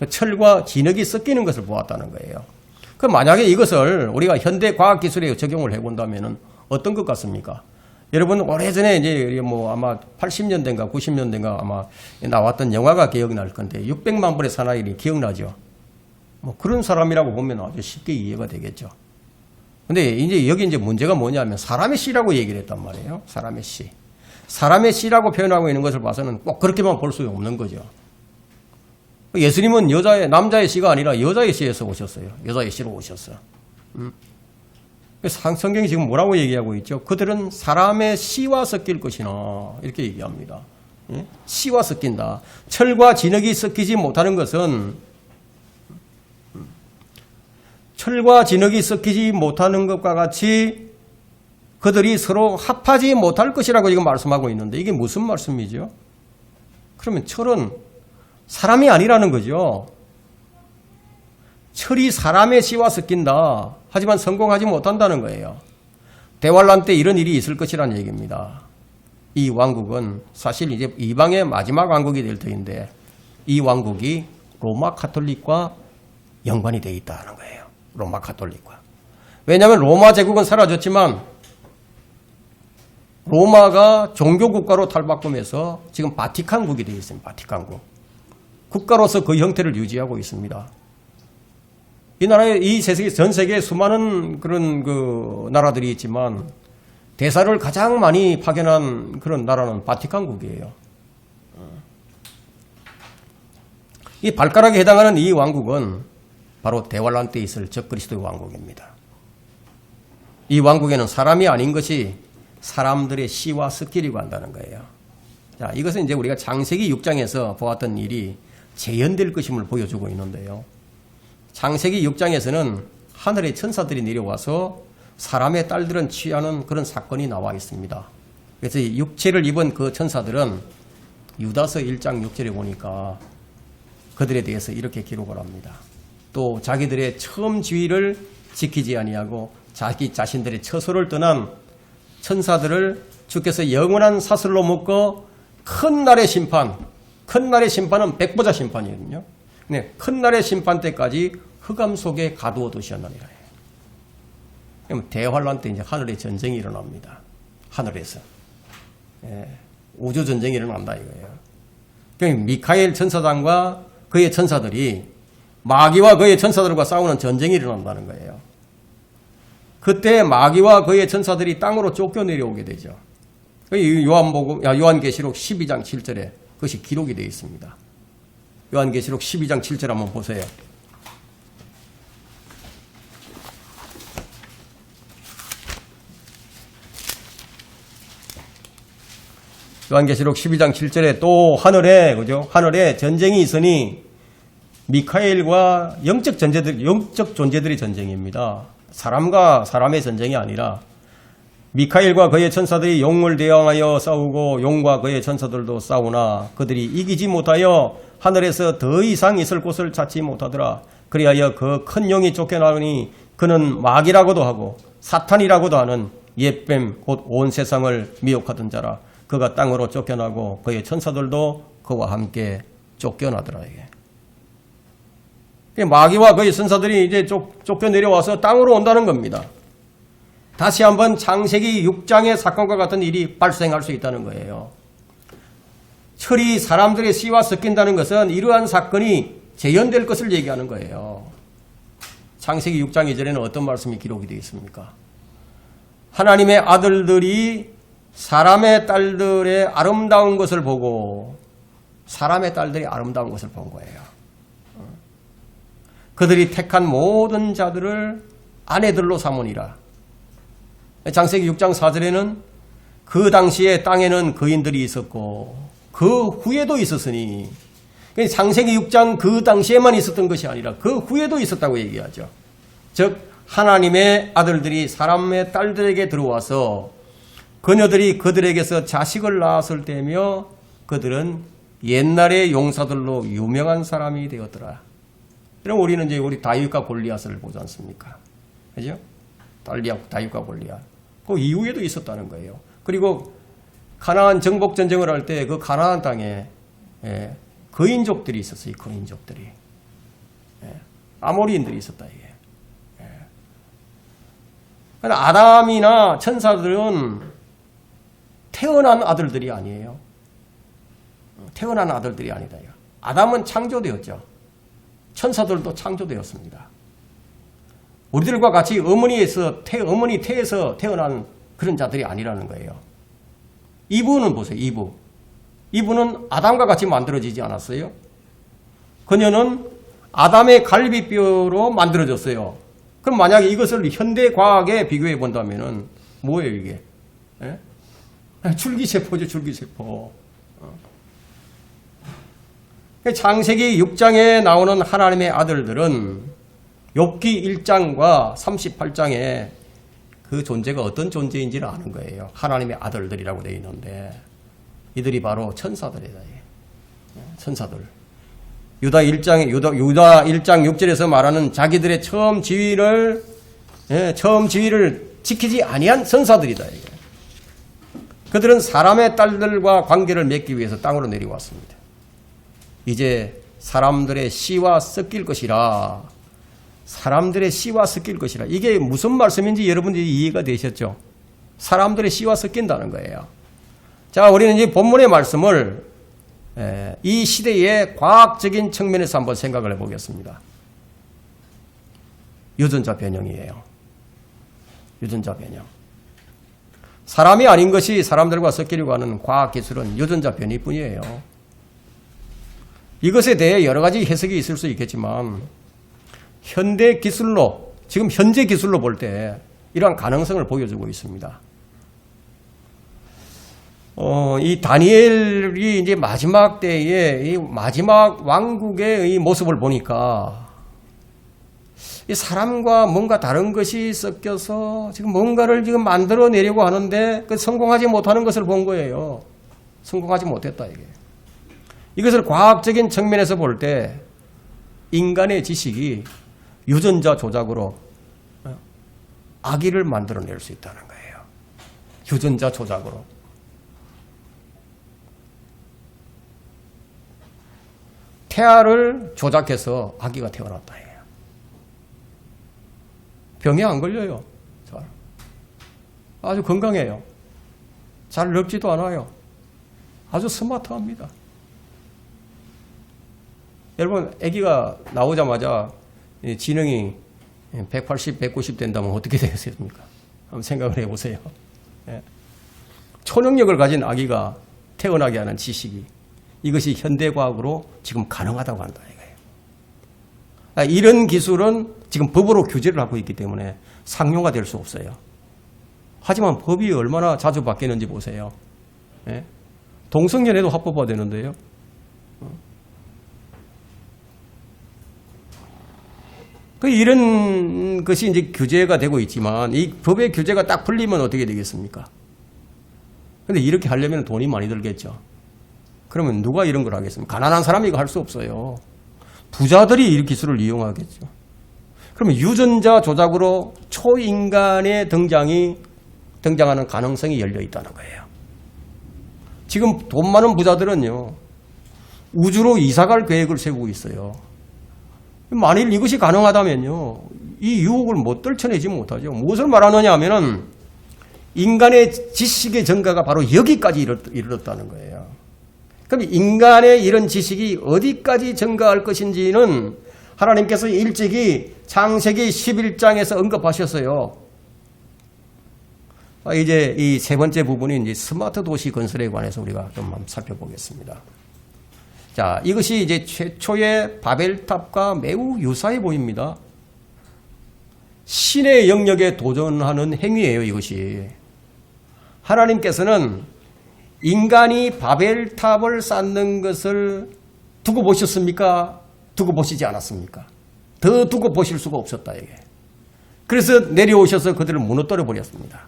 철과 진흙이 섞이는 것을 보았다는 거예요. 그럼 만약에 이것을 우리가 현대 과학기술에 적용을 해본다면 어떤 것 같습니까? 여러분 오래전에 이제 뭐 아마 80년대인가 90년대인가 아마 나왔던 영화가 기억날 건데 600만 불의 사나이를 기억나죠? 뭐 그런 사람이라고 보면 아주 쉽게 이해가 되겠죠. 근데 이제 여기 이제 문제가 뭐냐면 사람의 씨라고 얘기를 했단 말이에요. 사람의 씨. 사람의 씨라고 표현하고 있는 것을 봐서는 꼭 그렇게만 볼 수 없는 거죠. 예수님은 남자의 씨가 아니라 여자의 씨에서 오셨어요. 여자의 씨로 오셨어. 성경이 지금 뭐라고 얘기하고 있죠? 그들은 사람의 씨와 섞일 것이나 이렇게 얘기합니다. 씨와 섞인다. 철과 진흙이 섞이지 못하는 것은 철과 진흙이 섞이지 못하는 것과 같이 그들이 서로 합하지 못할 것이라고 지금 말씀하고 있는데 이게 무슨 말씀이죠? 그러면 철은 사람이 아니라는 거죠. 철이 사람의 씨와 섞인다. 하지만 성공하지 못한다는 거예요. 대환란 때 이런 일이 있을 것이라는 얘기입니다. 이 왕국은 사실 이제 이방의 마지막 왕국이 될 터인데 이 왕국이 로마 가톨릭과 연관이 되어 있다는 거예요. 로마 가톨릭과. 왜냐하면 로마 제국은 사라졌지만 로마가 종교국가로 탈바꿈해서 지금 바티칸국이 되어 있습니다. 바티칸국. 국가로서 그 형태를 유지하고 있습니다. 이 나라에 전 세계에 수많은 그런 그 나라들이 있지만 대사를 가장 많이 파견한 그런 나라는 바티칸국이에요. 이 발가락에 해당하는 이 왕국은 바로 대환란 때 있을 적그리스도의 왕국입니다. 이 왕국에는 사람이 아닌 것이 사람들의 씨와 섞이려고 한다는 거예요. 자, 이것은 이제 우리가 창세기 6장에서 보았던 일이 재현될 것임을 보여주고 있는데요. 창세기 6장에서는 하늘의 천사들이 내려와서 사람의 딸들은 취하는 그런 사건이 나와 있습니다. 그래서 육체를 입은 그 천사들은 유다서 1장 6절에 보니까 그들에 대해서 이렇게 기록을 합니다. 또 자기들의 처음 지위를 지키지 아니하고 자기 자신들의 처소를 떠난 천사들을 주께서 영원한 사슬로 묶어 큰 날의 심판은 백보자 심판이거든요. 네, 큰 날의 심판 때까지 흑암 속에 가두어 두셨느니라. 그럼 대환란 때 이제 하늘에 전쟁이 일어납니다. 하늘에서. 우주 전쟁이 일어난다 이거예요. 그러니까 미카엘 천사장과 그의 천사들이 마귀와 그의 천사들과 싸우는 전쟁이 일어난다는 거예요. 그때 마귀와 그의 천사들이 땅으로 쫓겨 내려오게 되죠. 요한계시록 12장 7절에 그것이 기록이 되어 있습니다. 요한계시록 12장 7절 한번 보세요. 요한계시록 12장 7절에 또 하늘에 전쟁이 있으니 미카엘과 영적 존재들의 전쟁입니다. 사람과 사람의 전쟁이 아니라 미카엘과 그의 천사들이 용을 대항하여 싸우고 용과 그의 천사들도 싸우나 그들이 이기지 못하여 하늘에서 더 이상 있을 곳을 찾지 못하더라. 그리하여 그 큰 용이 쫓겨나오니 그는 마귀라고도 하고 사탄이라고도 하는 옛뱀 곧 온 세상을 미혹하던 자라. 그가 땅으로 쫓겨나고 그의 천사들도 그와 함께 쫓겨나더라. 이게 마귀와 그의 천사들이 이제 쫓겨 내려와서 땅으로 온다는 겁니다. 다시 한번 창세기 6장의 사건과 같은 일이 발생할 수 있다는 거예요. 철이 사람들의 씨와 섞인다는 것은 이러한 사건이 재현될 것을 얘기하는 거예요. 창세기 6장 2절에는 어떤 말씀이 기록이 되어 있습니까? 하나님의 아들들이 사람의 딸들의 아름다운 것을 보고 사람의 딸들이 아름다운 것을 본 거예요. 그들이 택한 모든 자들을 아내들로 삼으니라. 창세기 6장 4절에는 그 당시에 땅에는 거인들이 있었고 그 후에도 있었으니, 창세기 6장 그 당시에만 있었던 것이 아니라 그 후에도 있었다고 얘기하죠. 즉 하나님의 아들들이 사람의 딸들에게 들어와서 그녀들이 그들에게서 자식을 낳았을 때며 그들은 옛날의 용사들로 유명한 사람이 되었더라. 그럼 우리는 이제 우리 다윗과 골리앗을 보지 않습니까? 그죠? 다윗과 골리앗. 그 이후에도 있었다는 거예요. 그리고 가나안 정복 전쟁을 할 때 그 가나안 땅에 거인족들이 있었어요. 거인족들이. 아모리인들이 있었다 이게. 아담이나 천사들은 태어난 아들들이 아니에요. 태어난 아들들이 아니다. 아담은 창조되었죠. 천사들도 창조되었습니다. 우리들과 같이 어머니 태에서 태어난 그런 자들이 아니라는 거예요. 이브는 보세요. 이브는 아담과 같이 만들어지지 않았어요. 그녀는 아담의 갈비뼈로 만들어졌어요. 그럼 만약에 이것을 현대 과학에 비교해 본다면은 뭐예요 이게? 예? 줄기세포죠, 줄기세포. 창세기 6장에 나오는 하나님의 아들들은 욥기 1장과 38장에 그 존재가 어떤 존재인지를 아는 거예요. 하나님의 아들들이라고 되어 있는데 이들이 바로 천사들이다. 천사들. 유다 1장 6절에서 말하는 자기들의 처음 지위를 지키지 아니한 천사들이다. 그들은 사람의 딸들과 관계를 맺기 위해서 땅으로 내려왔습니다. 이제 사람들의 씨와 섞일 것이라. 사람들의 씨와 섞일 것이라. 이게 무슨 말씀인지 여러분들이 이해가 되셨죠? 사람들의 씨와 섞인다는 거예요. 자, 우리는 이 본문의 말씀을 이 시대의 과학적인 측면에서 한번 생각을 해보겠습니다. 유전자 변형이에요. 유전자 변형. 사람이 아닌 것이 사람들과 섞이려고 하는 과학기술은 유전자 변이뿐이에요. 이것에 대해 여러 가지 해석이 있을 수 있겠지만 현대 기술로, 지금 현재 기술로 볼 때 이러한 가능성을 보여주고 있습니다. 이 다니엘이 이제 마지막 때에 이 마지막 왕국의 이 모습을 보니까 이 사람과 뭔가 다른 것이 섞여서 지금 뭔가를 지금 만들어내려고 하는데 그 성공하지 못하는 것을 본 거예요. 성공하지 못했다 이게. 이것을 과학적인 측면에서 볼 때 인간의 지식이 유전자 조작으로 아기를 만들어낼 수 있다는 거예요. 유전자 조작으로. 태아를 조작해서 아기가 태어났다 해요. 병에 안 걸려요. 잘. 아주 건강해요. 잘 늙지도 않아요. 아주 스마트합니다. 여러분, 아기가 나오자마자 지능이 180, 190 된다면 어떻게 되겠습니까? 한번 생각을 해보세요. 초능력을 가진 아기가 태어나게 하는 지식이, 이것이 현대과학으로 지금 가능하다고 한다 이거예요. 이런 기술은 지금 법으로 규제를 하고 있기 때문에 상용화 될 수 없어요. 하지만 법이 얼마나 자주 바뀌는지 보세요. 동성연애도 합법화 되는데요. 이런 것이 이제 규제가 되고 있지만 이 법의 규제가 딱 풀리면 어떻게 되겠습니까? 근데 이렇게 하려면 돈이 많이 들겠죠. 그러면 누가 이런 걸 하겠습니까? 가난한 사람이 이거 할 수 없어요. 부자들이 이 기술을 이용하겠죠. 그러면 유전자 조작으로 초인간의 등장하는 가능성이 열려 있다는 거예요. 지금 돈 많은 부자들은요, 우주로 이사갈 계획을 세우고 있어요. 만일 이것이 가능하다면요, 이 유혹을 못 떨쳐내지 못하죠. 무엇을 말하느냐 하면은 인간의 지식의 전가가 바로 여기까지 이르렀다는 거예요. 그럼 인간의 이런 지식이 어디까지 증가할 것인지는 하나님께서 일찍이 창세기 11장에서 언급하셨어요. 이제 이 세 번째 부분이 이제 스마트 도시 건설에 관해서 우리가 좀 한번 살펴보겠습니다. 자, 이것이 이제 최초의 바벨탑과 매우 유사해 보입니다. 신의 영역에 도전하는 행위예요, 이것이. 하나님께서는 인간이 바벨탑을 쌓는 것을 두고 보셨습니까? 두고 보시지 않았습니까? 더 두고 보실 수가 없었다, 이게. 그래서 내려오셔서 그들을 무너뜨려 버렸습니다.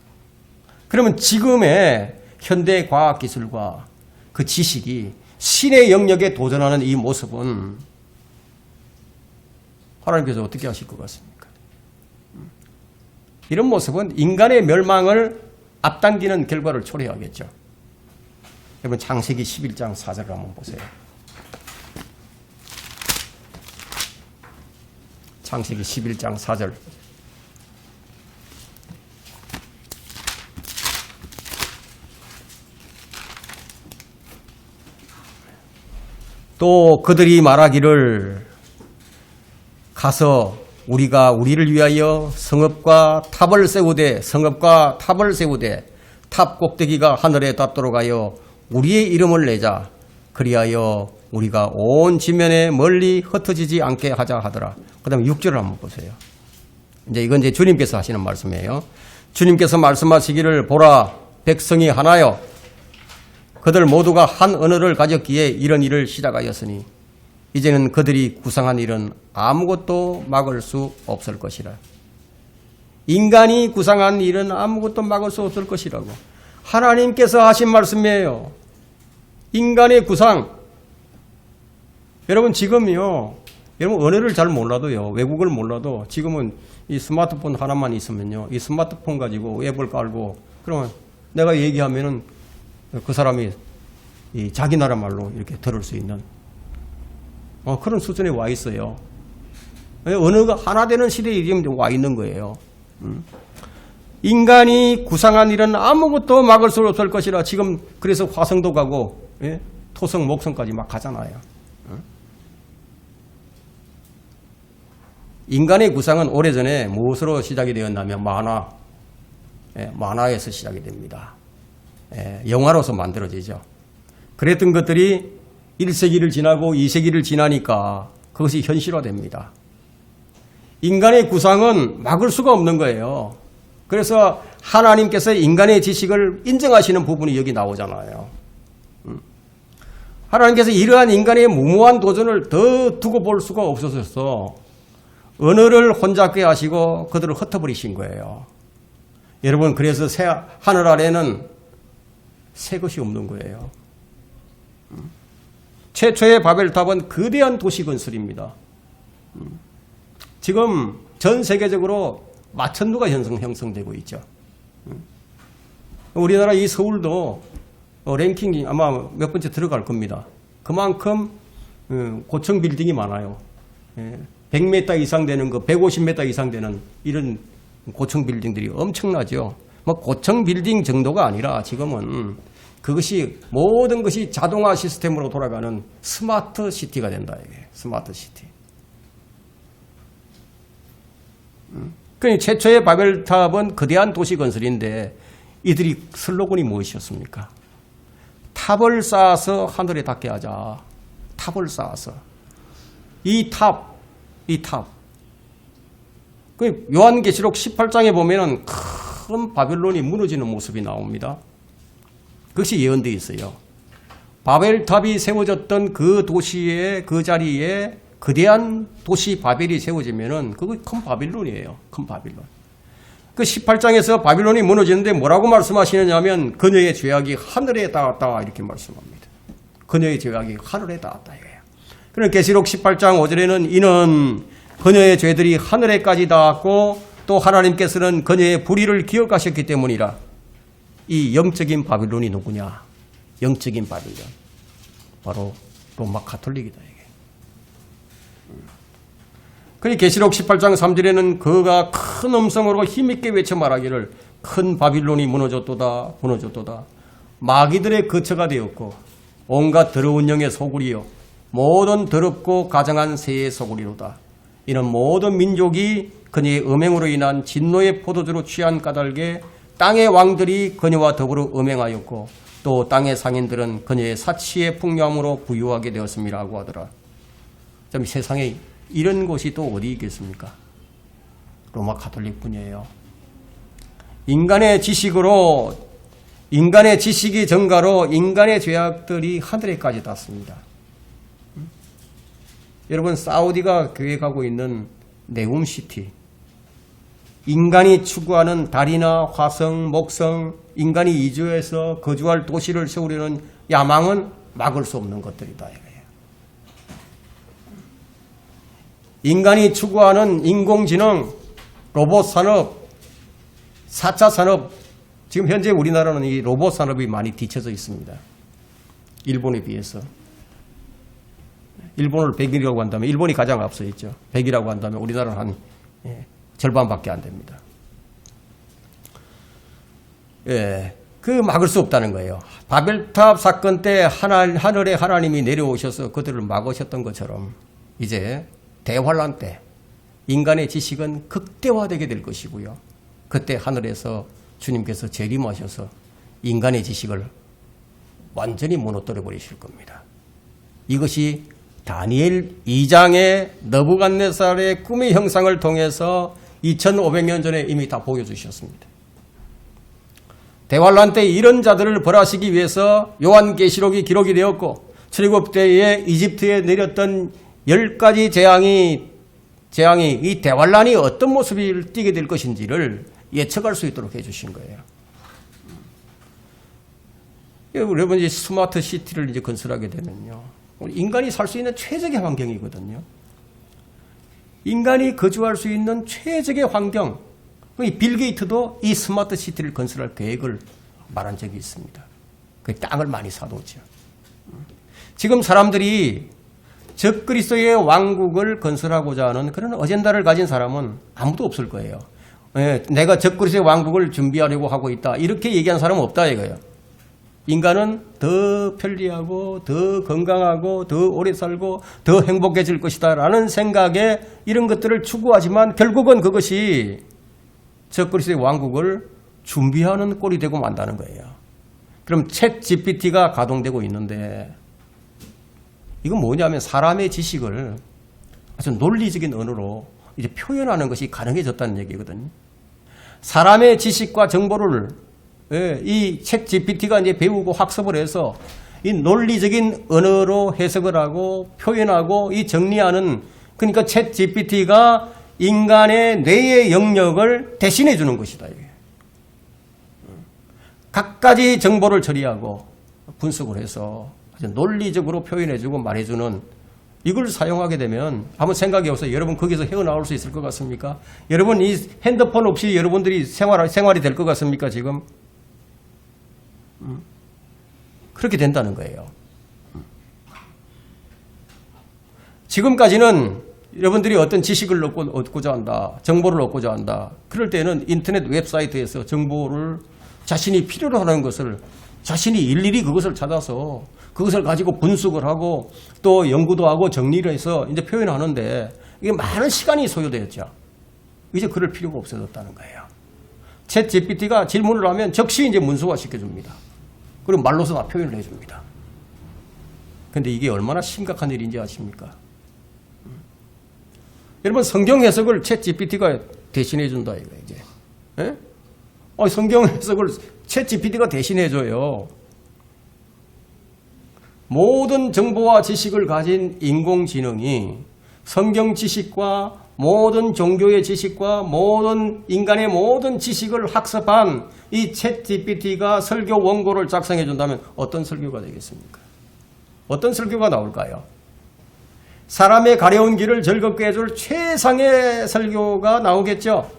그러면 지금의 현대 과학 기술과 그 지식이 신의 영역에 도전하는 이 모습은 하나님께서 어떻게 하실 것 같습니까? 이런 모습은 인간의 멸망을 앞당기는 결과를 초래하겠죠. 여러분 창세기 11장 4절을 한번 보세요. 창세기 11장 4절. 또 그들이 말하기를 가서 우리가 우리를 위하여 성읍과 탑을 세우되 탑 꼭대기가 하늘에 닿도록 하여 우리의 이름을 내자. 그리하여 우리가 온 지면에 멀리 흩어지지 않게 하자 하더라. 그 다음에 6절을 한번 보세요. 이건 이제 주님께서 하시는 말씀이에요. 주님께서 말씀하시기를 보라 백성이 하나요. 그들 모두가 한 언어를 가졌기에 이런 일을 시작하였으니 이제는 그들이 구상한 일은 아무것도 막을 수 없을 것이라. 인간이 구상한 일은 아무것도 막을 수 없을 것이라고. 하나님께서 하신 말씀이에요. 인간의 구상. 여러분 지금요. 여러분 언어를 잘 몰라도요. 외국어를 몰라도 지금은 이 스마트폰 하나만 있으면요. 이 스마트폰 가지고 앱을 깔고 그러면 내가 얘기하면은 그 사람이 이 자기 나라 말로 이렇게 들을 수 있는 그런 수준에 와 있어요. 언어가 하나 되는 시대에 지금 와 있는 거예요. 인간이 구상한 일은 아무것도 막을 수 없을 것이라. 지금 그래서 화성도 가고 토성, 목성까지 막 가잖아요. 인간의 구상은 오래전에 무엇으로 시작이 되었냐면 만화에서 시작이 됩니다. 영화로서 만들어지죠. 그랬던 것들이 1세기를 지나고 2세기를 지나니까 그것이 현실화됩니다. 인간의 구상은 막을 수가 없는 거예요. 그래서 하나님께서 인간의 지식을 인정하시는 부분이 여기 나오잖아요. 하나님께서 이러한 인간의 무모한 도전을 더 두고 볼 수가 없어서 언어를 혼잡게 하시고 그들을 흩어버리신 거예요. 여러분 그래서 하늘 아래는 새 것이 없는 거예요. 최초의 바벨탑은 거대한 도시 건설입니다. 지금 전 세계적으로 마천루가 형성되고 있죠. 우리나라 이 서울도 랭킹이 아마 몇 번째 들어갈 겁니다. 그만큼 고층 빌딩이 많아요. 100m 이상 되는 거, 150m 이상 되는 이런 고층 빌딩들이 엄청나죠. 뭐 고층 빌딩 정도가 아니라 지금은 그것이 모든 것이 자동화 시스템으로 돌아가는 스마트 시티가 된다. 이게 스마트 시티. 그러니까 최초의 바벨탑은 거대한 도시 건설인데 이들이 슬로건이 무엇이었습니까? 탑을 쌓아서 하늘에 닿게 하자. 탑을 쌓아서. 이 탑. 요한계시록 18장에 보면은 큰 바벨론이 무너지는 모습이 나옵니다. 그것이 예언되어 있어요. 바벨탑이 세워졌던 그 도시의 그 자리에 거대한 도시 바벨이 세워지면은 그거 큰 바빌론이에요. 큰 바빌론. 그 18장에서 바빌론이 무너지는데 뭐라고 말씀하시느냐 하면 그녀의 죄악이 하늘에 닿았다 이렇게 말씀합니다. 그녀의 죄악이 하늘에 닿았다 이거예요. 그럼 계시록 18장 5절에는 이는 그녀의 죄들이 하늘에까지 닿았고 또 하나님께서는 그녀의 불의를 기억하셨기 때문이라. 이 영적인 바빌론이 누구냐? 영적인 바빌론. 바로 로마 가톨릭이다 이게. 그러니 계시록 18장 3절에는 그가 큰 음성으로 힘있게 외쳐 말하기를 큰 바빌론이 무너졌도다. 마귀들의 거처가 되었고 온갖 더러운 영의 소굴이요 모든 더럽고 가정한 새의 소굴이로다. 이는 모든 민족이 그녀의 음행으로 인한 진노의 포도주로 취한 까닭에 땅의 왕들이 그녀와 더불어 음행하였고 또 땅의 상인들은 그녀의 사치의 풍요함으로 부유하게 되었음이라고 하더라. 참 세상에 이런 곳이 또 어디 있겠습니까? 로마 가톨릭뿐이에요. 인간의 지식으로, 인간의 지식이 증가로 인간의 죄악들이 하늘에까지 닿습니다. 여러분, 사우디가 계획하고 있는 네움시티, 인간이 추구하는 달이나 화성, 목성, 인간이 이주해서 거주할 도시를 세우려는 야망은 막을 수 없는 것들이다. 인간이 추구하는 인공지능, 로봇 산업, 4차 산업, 지금 현재 우리나라는 이 로봇 산업이 많이 뒤쳐져 있습니다. 일본에 비해서. 일본을 100이라고 한다면 일본이 가장 앞서 있죠. 100이라고 한다면 우리나라는 한 절반밖에 안 됩니다. 예, 그 막을 수 없다는 거예요. 바벨탑 사건 때 하늘에 하나님이 내려오셔서 그들을 막으셨던 것처럼 이제 대환란 때 인간의 지식은 극대화되게 될 것이고요. 그때 하늘에서 주님께서 재림하셔서 인간의 지식을 완전히 무너뜨려 버리실 겁니다. 이것이 다니엘 2장의 느부갓네살의 꿈의 형상을 통해서 2500년 전에 이미 다 보여주셨습니다. 대환란 때 이런 자들을 벌하시기 위해서 요한계시록이 기록이 되었고 출애굽때에 이집트에 내렸던 10가지 재앙이 이 대환란이 어떤 모습을 띠게 될 것인지를 예측할 수 있도록 해주신 거예요. 여러분, 이제 스마트 시티를 이제 건설하게 되면요, 인간이 살 수 있는 최적의 환경이거든요. 인간이 거주할 수 있는 최적의 환경. 빌 게이트도 이 스마트 시티를 건설할 계획을 말한 적이 있습니다. 그 땅을 많이 사놓죠. 지금 사람들이 적그리스도의 왕국을 건설하고자 하는 그런 어젠다를 가진 사람은 아무도 없을 거예요. 내가 적그리스도의 왕국을 준비하려고 하고 있다, 이렇게 얘기한 사람은 없다 이거예요. 인간은 더 편리하고 더 건강하고 더 오래 살고 더 행복해질 것이다 라는 생각에 이런 것들을 추구하지만 결국은 그것이 적그리스도의 왕국을 준비하는 꼴이 되고 만다는 거예요. 그럼 챗 GPT가 가동되고 있는데 이건 뭐냐면 사람의 지식을 아주 논리적인 언어로 이제 표현하는 것이 가능해졌다는 얘기거든요. 사람의 지식과 정보를 이 챗 GPT가 이제 배우고 학습을 해서 이 논리적인 언어로 해석을 하고 표현하고 이 정리하는, 그러니까 챗 GPT가 인간의 뇌의 영역을 대신해 주는 것이다. 이게. 각가지 정보를 처리하고 분석을 해서 아주 논리적으로 표현해주고 말해주는 이걸 사용하게 되면 한번 생각해 보세요. 여러분 거기서 헤어나올 수 있을 것 같습니까? 여러분 이 핸드폰 없이 여러분들이 생활이 될 것 같습니까 지금? 그렇게 된다는 거예요. 지금까지는 여러분들이 어떤 지식을 얻고자 한다, 정보를 얻고자 한다, 그럴 때는 인터넷 웹사이트에서 정보를 자신이 필요로 하는 것을 자신이 일일이 그것을 찾아서 그것을 가지고 분석을 하고 또 연구도 하고 정리를 해서 이제 표현하는데 이게 많은 시간이 소요되었죠. 이제 그럴 필요가 없어졌다는 거예요. 챗 GPT가 질문을 하면 즉시 이제 문서화 시켜줍니다. 그리고 말로서 다 표현을 해줍니다. 근데 이게 얼마나 심각한 일인지 아십니까? 여러분 성경 해석을 챗 GPT가 대신해 준다 이거 이제. 예? 성경 해석을 챗 GPT가 대신해 줘요. 모든 정보와 지식을 가진 인공지능이 성경 지식과 모든 종교의 지식과 모든 인간의 모든 지식을 학습한 이 챗 GPT가 설교 원고를 작성해 준다면 어떤 설교가 되겠습니까? 어떤 설교가 나올까요? 사람의 가려운 길을 즐겁게 해줄 최상의 설교가 나오겠죠.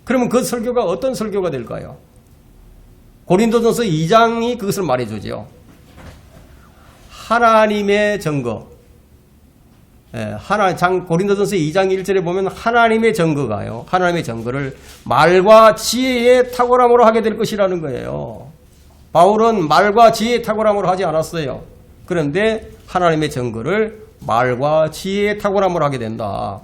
그러면 그 설교가 어떤 설교가 될까요? 고린도전서 2장이 그것을 말해주죠. 하나님의 증거. 고린도전서 2장 1절에 보면 하나님의 증거가요. 하나님의 증거를 말과 지혜의 탁월함으로 하게 될 것이라는 거예요. 바울은 말과 지혜의 탁월함으로 하지 않았어요. 그런데 하나님의 증거를 말과 지혜의 탁월함으로 하게 된다.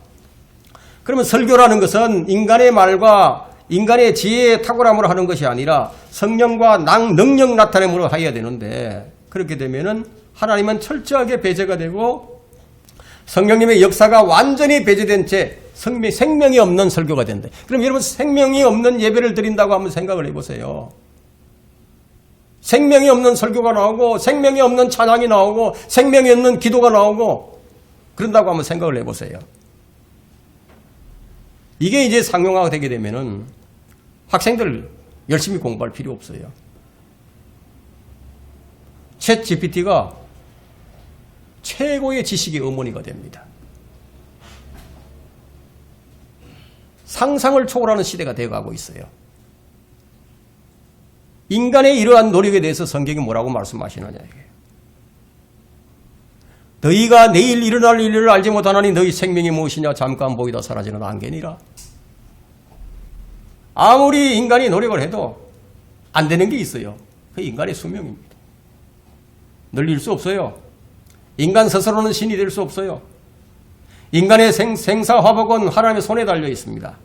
그러면 설교라는 것은 인간의 말과 인간의 지혜의 탁월함으로 하는 것이 아니라 성령과 능력 나타냄으로 해야 되는데, 그렇게 되면은 하나님은 철저하게 배제가 되고 성령님의 역사가 완전히 배제된 채 생명이 없는 설교가 된다. 그럼 여러분, 생명이 없는 예배를 드린다고 한번 생각을 해보세요. 생명이 없는 설교가 나오고 생명이 없는 찬양이 나오고 생명이 없는 기도가 나오고 그런다고 한번 생각을 해보세요. 이게 이제 상용화가 되게 되면은 학생들 열심히 공부할 필요 없어요. 챗 GPT가 최고의 지식의 어머니가 됩니다. 상상을 초월하는 시대가 되어가고 있어요. 인간의 이러한 노력에 대해서 성경이 뭐라고 말씀하시느냐 이게요. 너희가 내일 일어날 일을 알지 못하나니 너희 생명이 무엇이냐 잠깐 보이다 사라지는 안개니라. 아무리 인간이 노력을 해도 안 되는 게 있어요. 그 인간의 수명입니다. 늘릴 수 없어요. 인간 스스로는 신이 될 수 없어요. 인간의 생사화복은 하나님의 손에 달려 있습니다.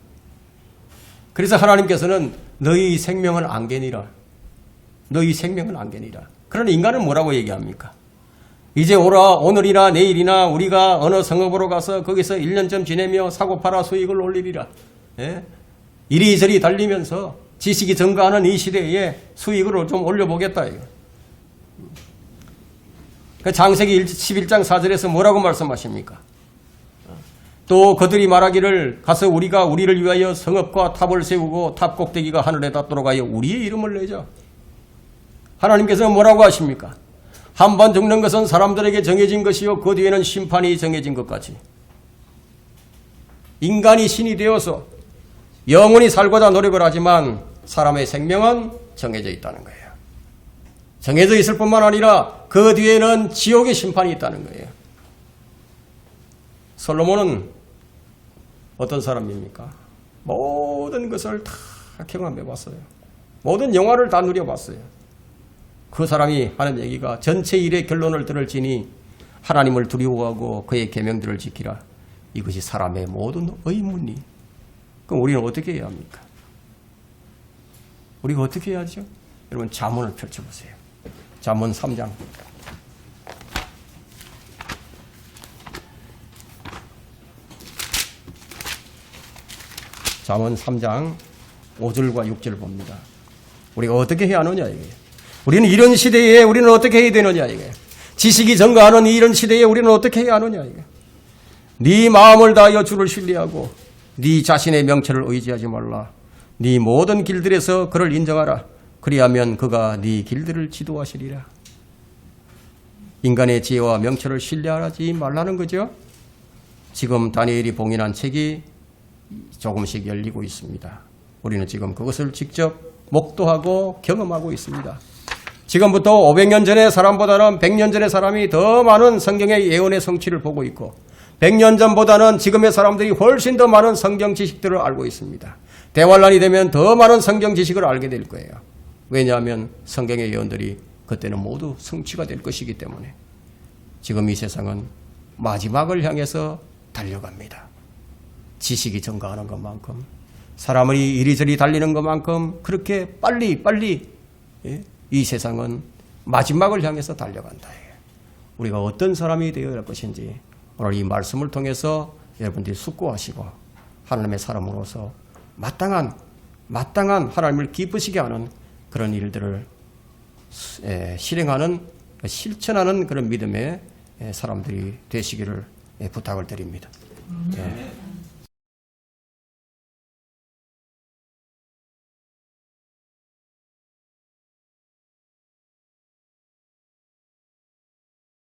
그래서 하나님께서는 너희 생명은 안개니라. 너희 생명은 안개니라. 그러나 인간은 뭐라고 얘기합니까? 이제 오늘이나 내일이나 우리가 어느 성읍으로 가서 거기서 1년쯤 지내며 사고 팔아 수익을 올리리라. 예? 이리저리 달리면서 지식이 증가하는 이 시대에 수익을 좀 올려보겠다. 장세기 11장 4절에서 뭐라고 말씀하십니까? 또 그들이 말하기를 가서 우리가 우리를 위하여 성읍과 탑을 세우고 탑 꼭대기가 하늘에 닿도록 하여 우리의 이름을 내자. 하나님께서는 뭐라고 하십니까? 한 번 죽는 것은 사람들에게 정해진 것이요 그 뒤에는 심판이 정해진 것 같이 인간이 신이 되어서 영원히 살고자 노력을 하지만 사람의 생명은 정해져 있다는 거예요. 정해져 있을 뿐만 아니라 그 뒤에는 지옥의 심판이 있다는 거예요. 솔로몬은 어떤 사람입니까? 모든 것을 다 경험해봤어요. 모든 영화를 다 누려봤어요. 그 사람이 하는 얘기가 전체 일의 결론을 들을지니 하나님을 두려워하고 그의 계명들을 지키라. 이것이 사람의 모든 의문이. 그럼 우리는 어떻게 해야 합니까? 우리가 어떻게 해야죠? 여러분 잠언을 펼쳐보세요. 잠언 3장. 잠언 3장 5절과 6절 봅니다. 우리가 어떻게 해야 하느냐 이게. 우리는 이런 시대에 우리는 어떻게 해야 되느냐 이게. 지식이 증가하는 이런 시대에 우리는 어떻게 해야 하느냐 이게. 네 마음을 다하여 주를 신뢰하고 네 자신의 명철을 의지하지 말라. 네 모든 길들에서 그를 인정하라. 그리하면 그가 네 길들을 지도하시리라. 인간의 지혜와 명철을 신뢰하지 말라는 거죠. 지금 다니엘이 봉인한 책이 조금씩 열리고 있습니다. 우리는 지금 그것을 직접 목도하고 경험하고 있습니다. 지금부터 500년 전의 사람보다는 100년 전의 사람이 더 많은 성경의 예언의 성취를 보고 있고 100년 전보다는 지금의 사람들이 훨씬 더 많은 성경 지식들을 알고 있습니다. 대환란이 되면 더 많은 성경 지식을 알게 될 거예요. 왜냐하면 성경의 예언들이 그때는 모두 성취가 될 것이기 때문에. 지금 이 세상은 마지막을 향해서 달려갑니다. 지식이 증가하는 것만큼 사람이 이리저리 달리는 것만큼 그렇게 빨리 이 세상은 마지막을 향해서 달려간다. 우리가 어떤 사람이 되어야 할 것인지 오늘 이 말씀을 통해서 여러분들이 숙고하시고 하나님의 사람으로서 마땅한 하나님을 기쁘시게 하는 그런 일들을 실행하는 실천하는 그런 믿음의 사람들이 되시기를 부탁을 드립니다. 예.